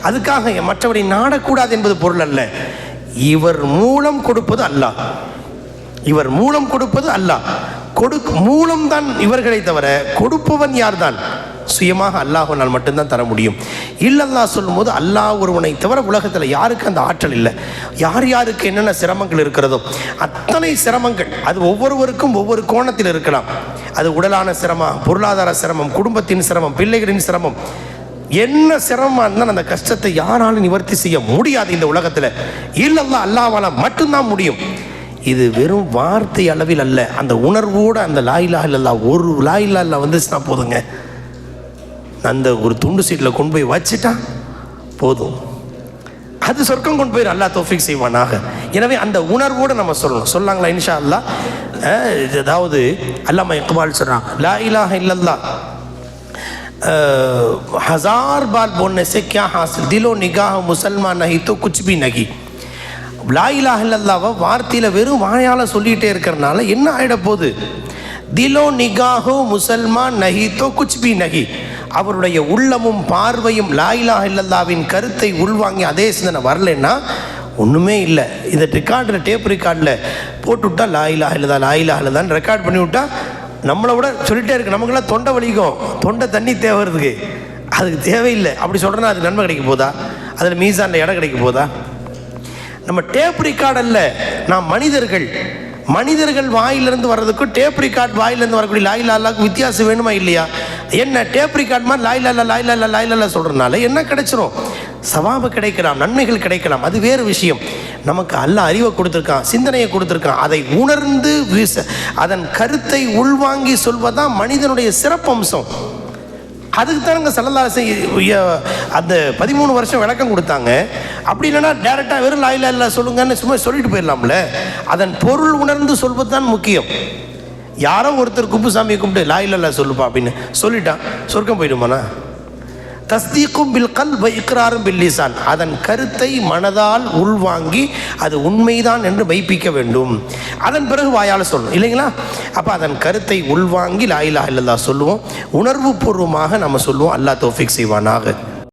அதுக்காக மற்றவரை நாடக்கூடாது என்பது பொருள் அல்ல. இவர் மூலம் கொடுப்பது அல்லாஹ், இவர் மூலம் கொடுப்பது அல்லாஹ். மூலம்தான் இவர்களை தவிர கொடுப்பவன் யார்தான்? சுயமாக அல்லாஹ்வால் மட்டும்தான் தர முடியும். இல்லல்லாஹ் சொல்லும்போது அல்லாஹ் ஒருவனை தவிர உலகத்தில் யாருக்கு அந்த ஆற்றல் இல்லை. யார் யாருக்கு என்னென்ன சிரமங்கள் இருக்கிறதோ அத்தனை சிரமங்கள் அது ஒவ்வொருவருக்கும் ஒவ்வொரு கோணத்தில் இருக்கலாம். அது உடலான சிரமம், பொருளாதார சிரமம், குடும்பத்தின் சிரமம், பிள்ளைகளின் சிரமம், என்ன சிரமமாக இருந்தால் அந்த கஷ்டத்தை யாராலும் நிவர்த்தி செய்ய முடியாது இந்த உலகத்தில். இல்லல்லாஹ் அல்லாஹ்வால மட்டும்தான் முடியும். இது வெறும் வார்த்தை அளவில் அல்ல, அந்த உணர்வோடு அந்த லா இலாஹ இல்லல்லாஹ் ஒரு லா இலாஹ இல்லல்லாஹ் வந்துச்சுன்னா போதுங்க. அந்த ஒரு துண்டு சீட்டில் கொண்டு போய் வச்சுட்டா போதும், அது சொர்க்கம் கொண்டு போய் அல்லாஹ் தௌஃபீக் செய்வானாக. எனவே அந்த உணர்வோடு நம்ம சொல்லணும். சொல்லாங்களா இன்ஷா அல்லாஹ்? அதாவது அல்லாமா இக்பால் சொல்கிறான், லா இலாஹ இல்லல்லாஹ் हजार बार बोलने से क्या हासिल, दिलो निगाह मुसलमान नहीं तो कुछ भी नहीं. லா இலாஹ இல்லல்லாஹ்வை வார்த்தையில் வெறும் வாயால் சொல்லிகிட்டே இருக்கிறனால என்ன ஆகிட போகுது? திலோ நிகாஹோ முசல்மான் நஹி தோ குச் பி நஹி. அவருடைய உள்ளமும் பார்வையும் லா இலாஹ இல்லல்லாஹ்வின் கருத்தை உள்வாங்கி அதே சிந்தனை வரலன்னா ஒன்றுமே இல்லை. இதை ரெக்கார்டில் டேப் ரெக்கார்டில் போட்டுவிட்டா லா இலாஹ இல்லல்லாஹ் லா இலாஹ இல்லல்லாஹ்னு ரெக்கார்ட் பண்ணி விட்டா நம்மளை விட சொல்லிகிட்டே இருக்கு. நமக்குலாம் தொண்டை வலிக்கும், தொண்டை தண்ணி தேவைறதுக்கு, அதுக்கு தேவையில்லை. அப்படி சொல்கிறேன்னா அது நன்மை கிடைக்க போதா? அதில் மீசானில் இடம் கிடைக்க போதா? நம்ம டேப் ரெக்கார்ட் அல்ல, நாம் மனிதர்கள் வாயிலிருந்து வர்றதுக்கும் டேப் ரெக்கார்ட் வாயிலிருந்து வரக்கூடிய லா இலாஹ இல்லல்லாஹ்க்கு வித்தியாசம் வேணுமா இல்லையா? என்ன டேப் ரெக்கார்ட் மாதிரி லா இலாஹ இல்லல்லாஹ் லா இலாஹ இல்லல்லாஹ் லா இலாஹ இல்லல்லாஹ் சொல்கிறனால என்ன கிடைச்சிரும்? சவாபு கிடைக்கலாம், நன்மைகள் கிடைக்கலாம், அது வேறு விஷயம். நமக்கு அல்லாஹ் அறிவை கொடுத்துருக்கான், சிந்தனையை கொடுத்துருக்கான். அதை உணர்ந்து அதன் கருத்தை உள்வாங்கி சொல்வதுதான் மனிதனுடைய சிறப்பம்சம். அதுக்கு தானங்க ஸல்லல்லாஹு அந்த 13 வருஷம் விளக்கம் கொடுத்தாங்க. அப்படி இல்லைன்னா டேரெக்டாக வெறும் லா இலாஹ இல்லல்லாஹ் சொல்லுங்கன்னு சும்மா சொல்லிட்டு போயிடலாம்ல. அதன் பொருள் உணர்ந்து சொல்வது தான் முக்கியம். யாரோ ஒருத்தர் குப்புசாமியை கும்பிட்டு லா இலாஹ இல்லல்லாஹ் சொல்லுப்பா அப்படின்னு சொல்லிட்டான், சொர்க்கம் போயிடுமாண்ணா? தஸ்தீக்கும் பில் கல்ப் வ இக்ராரும் பில் லிசான். அதன் கருத்தை மனதால் உள்வாங்கி அது உண்மைதான் என்று மெய்ப்பிக்க வேண்டும். அதன் பிறகு வாயால் சொல்லணும் இல்லைங்களா? அப்போ அதன் கருத்தை உள்வாங்கி லா இலாஹ இல்லல்லாஹ் சொல்லுவோம், உணர்வு பூர்வமாக நம்ம சொல்லுவோம். அல்லாஹ் தௌஃபீக் செய்வானாக.